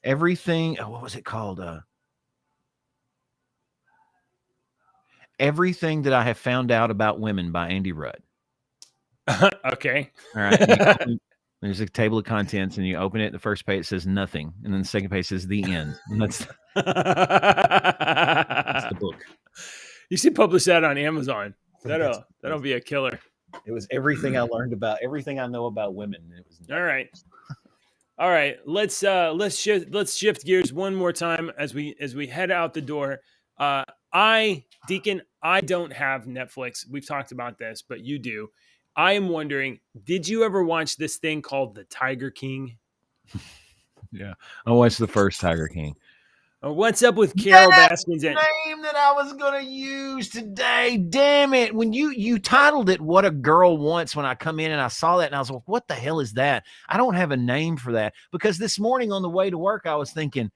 Oh, what was it called? Everything That I Have Found Out About Women by Andy Rudd. Okay. All right. There's a table of contents, and you open it. The first page says nothing, and then the second page says the end. And that's the book. You should publish that on Amazon. That'll be a killer. It was everything I learned about everything I know about women. It was nothing. All right. Let's shift gears one more time as we head out the door. Deacon, I don't have Netflix. We've talked about this, but you do. I am wondering, did you ever watch this thing called The Tiger King? Yeah, I watched the first Tiger King. What's up with Carol Baskins? Name that I was gonna use today. Damn it! When you titled it "What a Girl Wants," when I come in and I saw that, and I was like, "What the hell is that?" I don't have a name for that, because this morning on the way to work, I was thinking,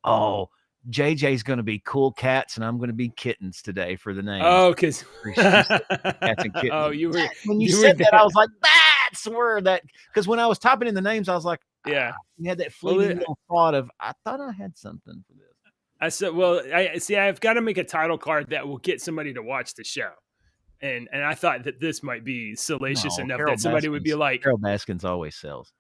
"Oh, JJ's going to be cool cats, and I'm going to be kittens today for the name." Oh, because cats and kittens. Oh, when you said that, I was like, "That's where that." Because when I was typing in the names, I was like, "Yeah." You had that fleeting little thought of, I thought I had something for this. I said, "Well, I've got to make a title card that will get somebody to watch the show," and I thought that this might be salacious enough that somebody would be like, "Carol Baskins always sells."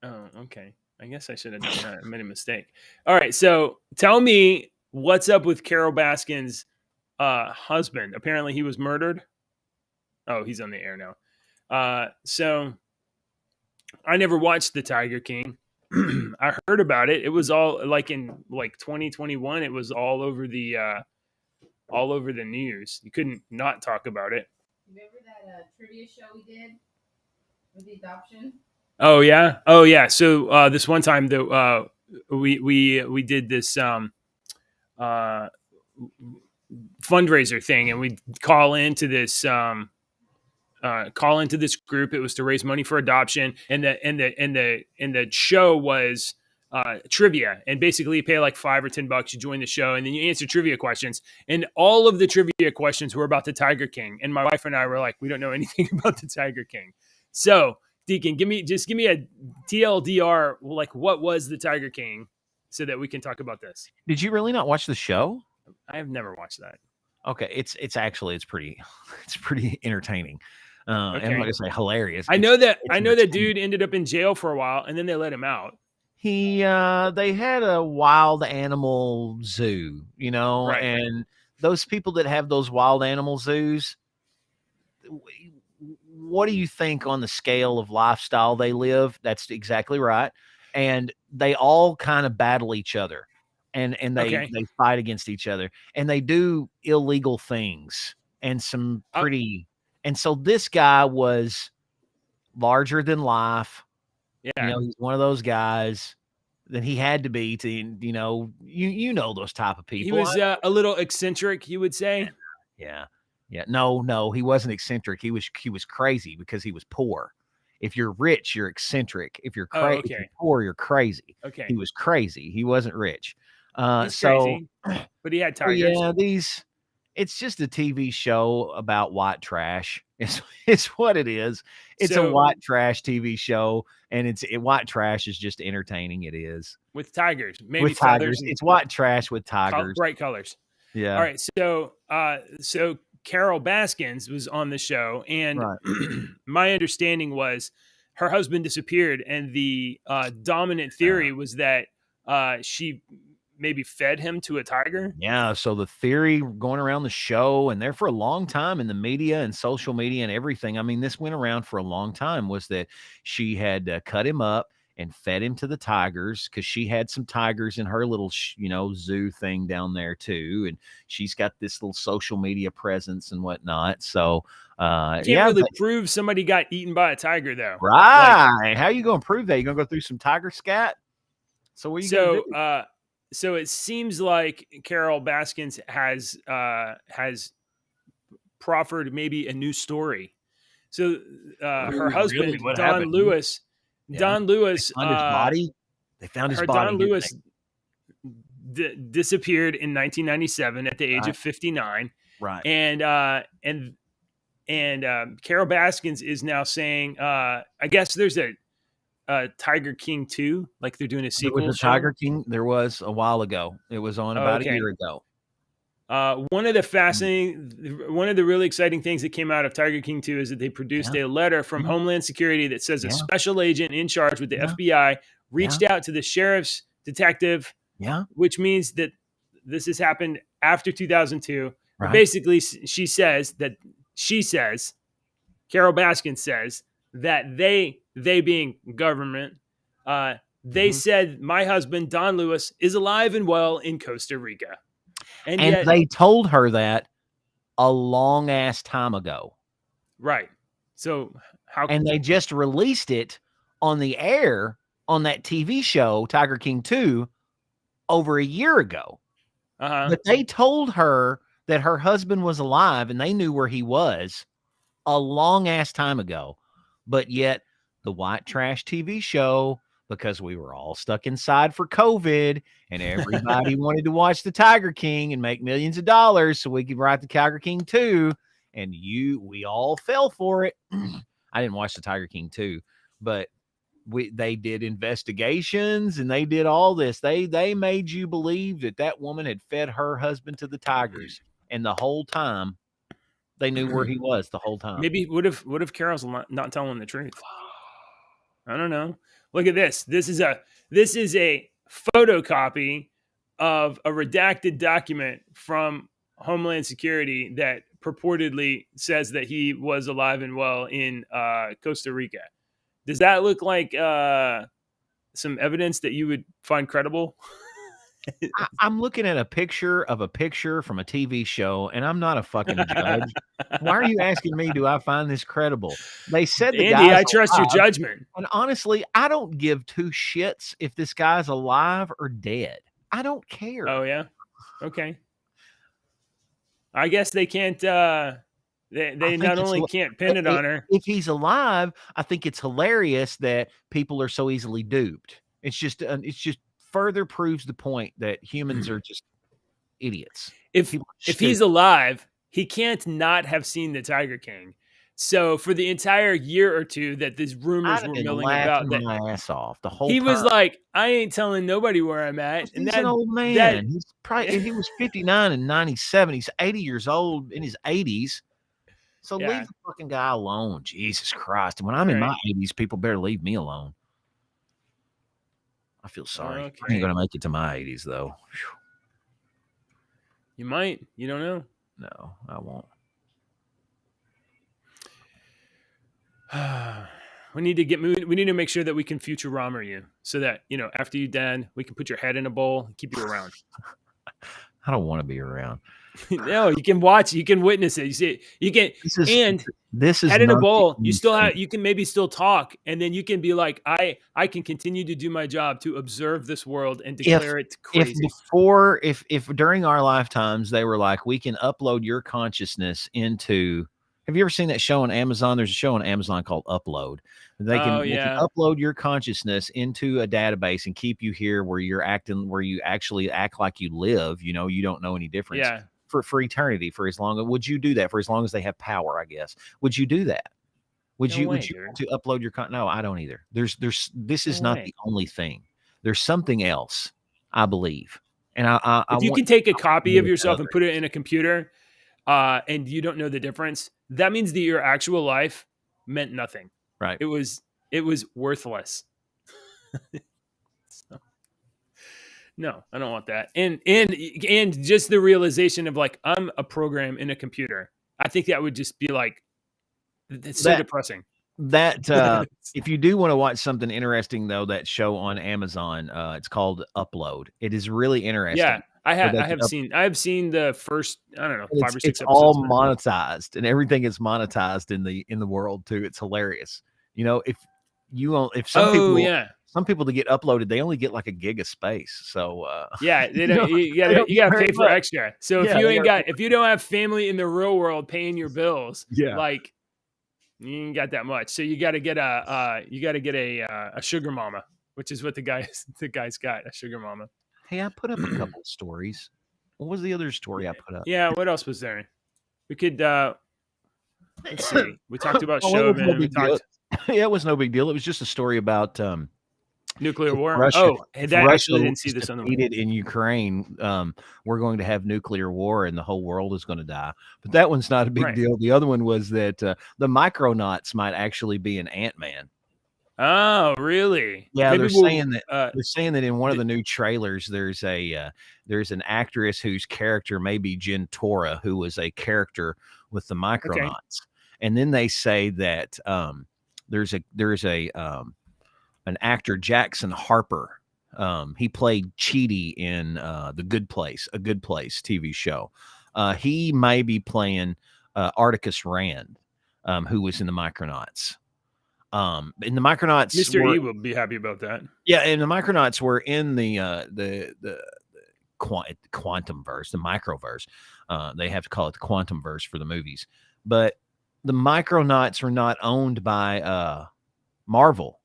Oh, okay. I guess I should have done that. I made a mistake. All right. So tell me what's up with Carol Baskin's husband. Apparently he was murdered. Oh, he's on the air now. So I never watched The Tiger King. I heard about it. It was all like in 2021. It was all over the news. You couldn't not talk about it. Remember that trivia show we did with the adoption? Oh yeah. So this one time that we did this fundraiser thing, and we call into this group. It was to raise money for adoption, and the show was trivia, and basically you pay like $5 or $10, you join the show, and then you answer trivia questions, and all of the trivia questions were about the Tiger King, and my wife and I were like, we don't know anything about the Tiger King. So Deacon, give me a TLDR, like what was the Tiger King, so that we can talk about this. Did you really not watch the show? I have never watched that. Okay, it's pretty entertaining. Okay. I'm not gonna say hilarious. I know that dude ended up in jail for a while, and then they let him out. They had a wild animal zoo, right. And those people that have those wild animal zoos, what do you think on the scale of lifestyle they live? That's exactly right. And they all kind of battle each other, and they fight against each other, and they do illegal things and some pretty. And so this guy was larger than life. Yeah. He's one of those guys that he had to be to, you know, those type of people. He was a little eccentric, you would say. Yeah. No, he wasn't eccentric. He was crazy because he was poor. If you're rich, you're eccentric. If you're crazy, if you're poor, you're crazy. Okay. He was crazy. He wasn't rich. He's crazy, but he had tigers. It's just a TV show about white trash. It's what it is. It's a white trash TV show, and white trash is just entertaining. It is with tigers, maybe with tigers. It's white trash with tigers, bright colors. Yeah. All right. So Carol Baskins was on the show, and my understanding was her husband disappeared, and the dominant theory was that she maybe fed him to a tiger. Yeah. So the theory going around the show and there for a long time in the media and social media and everything, I mean, this went around for a long time, was that she had cut him up and fed him to the tigers, because she had some tigers in her little, zoo thing down there too. And she's got this little social media presence and whatnot. So you can't really prove somebody got eaten by a tiger, though. Right. How are you going to prove that? You going to go through some tiger scat? So what are you going to do? So it seems like Carol Baskins has proffered maybe a new story. So her husband, Don Lewis, found his body. They found his body. Don Lewis disappeared in 1997 at the age of 59. Right. And Carol Baskins is now saying, I guess there's a Tiger King 2, like they're doing a sequel. There was a Tiger King. There was a while ago. It was on about a year ago. One of the really exciting things that came out of Tiger King 2 is that they produced a letter from Homeland Security that says a special agent in charge with the FBI reached out to the sheriff's detective, which means that this has happened after 2002. Right. Basically, she says, Carol Baskin says that they being government, they said my husband, Don Lewis, is alive and well in Costa Rica. And yet, they told her that a long ass time ago. Right. So and they just released it on the air on that TV show, Tiger King 2, over a year ago. But they told her that her husband was alive and they knew where he was a long ass time ago. But yet the white trash TV show, because we were all stuck inside for COVID and everybody wanted to watch the Tiger King and make millions of dollars so we could write the Tiger King 2. And we all fell for it. I didn't watch the Tiger King 2, but they did investigations and they did all this. They made you believe that woman had fed her husband to the tigers. And the whole time they knew where he was the whole time. Maybe what if Carol's not telling the truth? I don't know. Look at this. This is a photocopy of a redacted document from Homeland Security that purportedly says that he was alive and well in Costa Rica. Does that look like some evidence that you would find credible? I'm looking at a picture from a TV show, and I'm not a fucking judge. Why are you asking me, do I find this credible? They said the Andy, guy's I trust alive, your judgment. And honestly, I don't give two shits if this guy's alive or dead. I don't care. Oh, yeah? Okay. I guess they can't... They not only can't pin it on her. If he's alive, I think it's hilarious that people are so easily duped. It's just further proves the point that humans are just idiots. If he's alive, he can't not have seen the Tiger King. So for the entire year or two that these rumors were milling about, that my ass off the whole he time. was like, I ain't telling nobody where I'm at. And he's an old man. He's probably, he was 59 and 97. He's 80 years old in his 80s. So leave the fucking guy alone. Jesus Christ. And when I'm in my 80s, people better leave me alone. I feel sorry. Okay. I ain't going to make it to my 80s, though. Whew. You might. You don't know. No, I won't. We need to make sure that we can Futurama you so that, after you're dead, we can put your head in a bowl and keep you around. I don't want to be around. No, you can watch, you can witness it. You see, you can, this is head in a bowl. You can maybe still talk, and then you can be like, I can continue to do my job to observe this world and declare it crazy. If during our lifetimes they were like, we can upload your consciousness into. Have you ever seen that show on Amazon? There's a show on Amazon called Upload. They can upload your consciousness into a database and keep you here where you actually act like you live. You don't know any difference. Yeah. For eternity, for as long as would you do that? For as long as they have power, I guess. Would you do that? Would you want to upload your No, I don't either. This is not the only thing. There's something else, I believe. And if you can take a copy of yourself and put it in a computer, and you don't know the difference, that means that your actual life meant nothing. Right. It was worthless. No, I don't want that. And just the realization of like, I'm a program in a computer. I think that would just be like, it's so depressing. That if you do want to watch something interesting though, that show on Amazon, it's called Upload. It is really interesting. Yeah, I have seen the first, I don't know, 5 or 6 it's episodes. all monetized, and everything is monetized in the world too. It's hilarious. If some people to get uploaded, they only get like a gig of space. So yeah, they don't, you gotta pay for extra. So if you don't have family in the real world paying your bills, like you ain't got that much. So you gotta get a sugar mama, which is what the guy's got, a sugar mama. Hey, I put up a couple of stories. What was the other story I put up? Yeah, what else was there? We could let's see. We talked about Chauvin. Yeah, it was no big deal. It was just a story about Nuclear war. Russia, That Russia actually didn't see is this on the. defeated in Ukraine, we're going to have nuclear war and the whole world is going to die. But that one's not a big Right. deal. The other one was that the Micronauts might actually be an Ant-Man. Oh, really? Yeah, Maybe they're saying that in one of the- the new trailers, there's an actress whose character may be Jen Tora, who was a character with the Micronauts, and then they say that there's an actor, Jackson Harper. He played Chidi in The Good Place, a Good Place TV show. He may be playing Articus Rand, who was in the Micronauts. In the Micronauts, Mr. E will be happy about that. yeah, and the Micronauts were in the quantum verse, the microverse. They have to call it the quantum verse for the movies, but the Micronauts are not owned by Marvel.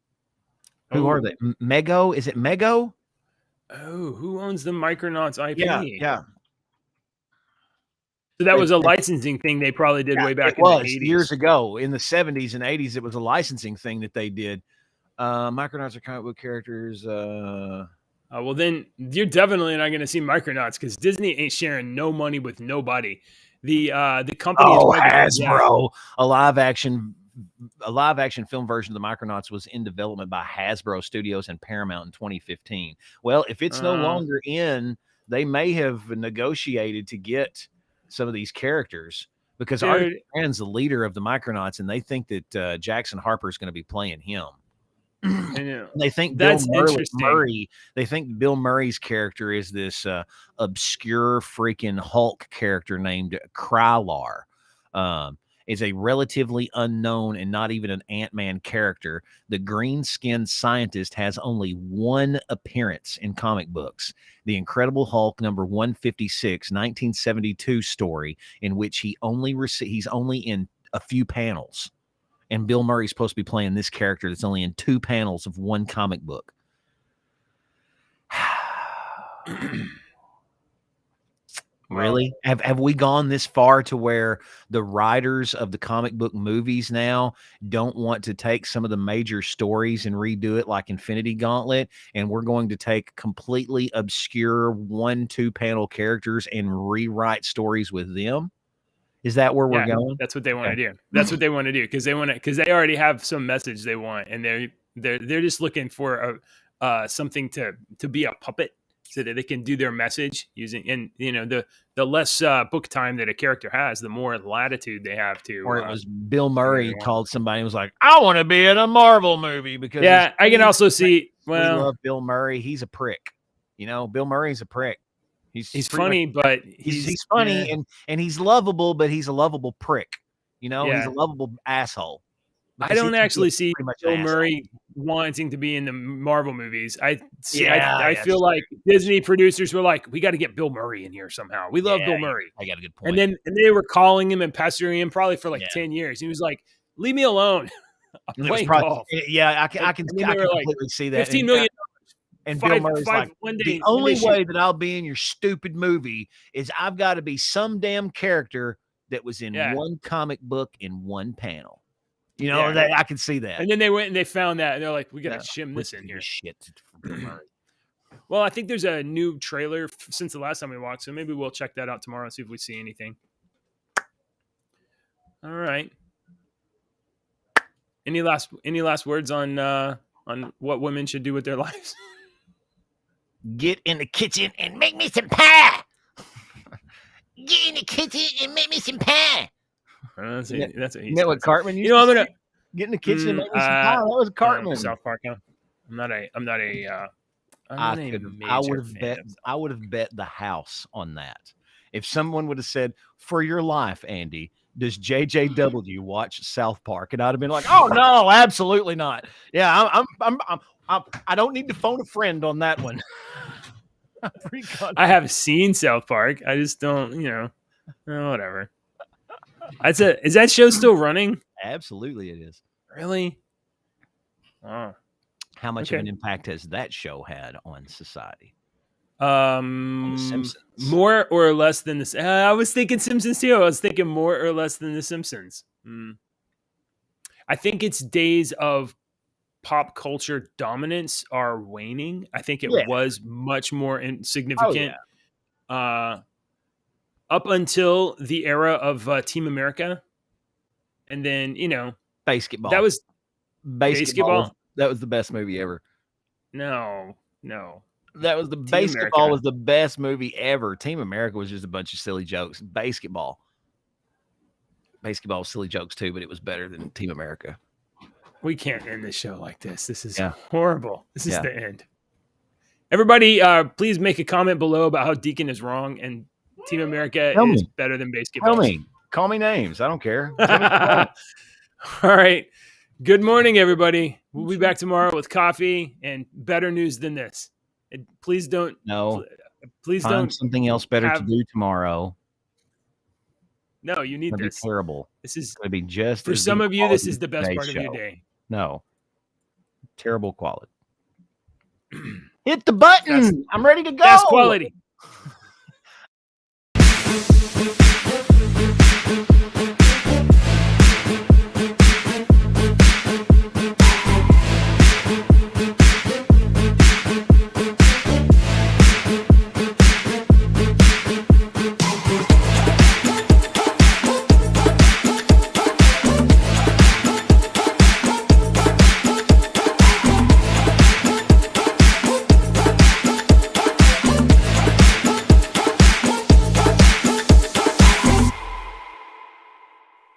Who are they? Mego? Is it Mego? Oh, who owns the Micronauts IP? Yeah. So that was a licensing thing they probably did way back It in the was 80s. years ago in the 70s and 80s. It was a licensing thing that they did. Micronauts are comic book characters. Well, then you're definitely not going to see Micronauts because Disney ain't sharing no money with nobody. The company is Hasbro. A live action film version of the Micronauts was in development by Hasbro Studios and Paramount in 2015. Well, if it's no longer in, they may have negotiated to get some of these characters because Art Brand's the leader of the Micronauts, and they think that Jackson Harper is going to be playing him. They think that's Murray. They think Bill Murray's character is this obscure freaking Hulk character named Krylar. Is a relatively unknown and not even an Ant-Man character. The green-skinned scientist has only one appearance in comic books. The Incredible Hulk number 156, 1972 story, in which he's only in a few panels. And Bill Murray's supposed to be playing this character that's only in 2 panels of one comic book. Really? Have we gone this far to where the writers of the comic book movies now don't want to take some of the major stories and redo it like Infinity Gauntlet, and we're going to take completely obscure 1-2 panel characters and rewrite stories with them? Is that where we're going? That's what they want to do. That's what they want to do because they already have some message they want, and they're just looking for something to be a puppet so that they can do their message using, and the less book time that a character has, the more latitude they have to. Or it was Bill Murray called somebody and was like, "I want to be in a Marvel movie," because I can also see. Well, we love Bill Murray. He's a prick. Bill Murray's a prick. He's funny, but he's funny and he's lovable, but he's a lovable prick. He's a lovable asshole. I don't actually see Bill Murray wanting to be in the Marvel movies. I feel like Disney producers were like, we got to get Bill Murray in here somehow. We love Bill Murray. I got a good point. And then they were calling him and pestering him probably for 10 years. He was like, leave me alone. I'm playing golf. Yeah, I can completely see that. $15 million. And Bill Murray's like, the only way that I'll be in your stupid movie is I've got to be some damn character that was in one comic book in one panel. I can see that. And then they went and they found that, and they're like, we got to shim this in here. Shit for Bill Murray. Well, I think there's a new trailer since the last time we walked, so maybe we'll check that out tomorrow and see if we see anything. All right. Any last words on what women should do with their lives? Get in the kitchen and make me some pie. Get in the kitchen and make me some pie. That's what he what Cartman used I'm gonna get in the kitchen and make me some pie. That was Cartman. South Park. I'm not a I would have bet the house on that. If someone would have said, for your life, Andy, does JJW watch South Park? And I'd have been like, oh no, absolutely not. Yeah, I don't need to phone a friend on that one. I have seen South Park. I just don't, whatever. Is that show still running? Absolutely, it is. Really? Oh. How much of an impact has that show had on society? On The Simpsons. More or less than this. I was thinking Simpsons too. I was thinking more or less than The Simpsons. I think its days of pop culture dominance are waning. I think it Yeah. was much more Oh, insignificant up until the era of Team America. And then, Basketball. that was basketball. That was the best movie ever. no. That was basketball was the best movie ever. Team America was just a bunch of silly jokes. Basketball was silly jokes too, but it was better than Team America. We can't end the show like this. This is Yeah. horrible. This is the end. Everybody, please make a comment below about how Deacon is wrong and Team America is better than basketball. Call me names. I don't care. All right. Good morning, everybody. We'll be back tomorrow with coffee and better news than this. And please don't. No. Please Find don't. something else better to do tomorrow. No, you need this. Be terrible. This is going to be just for some of you. This is the best part of your day. No. Terrible quality. Hit the button. I'm ready to go. Best quality.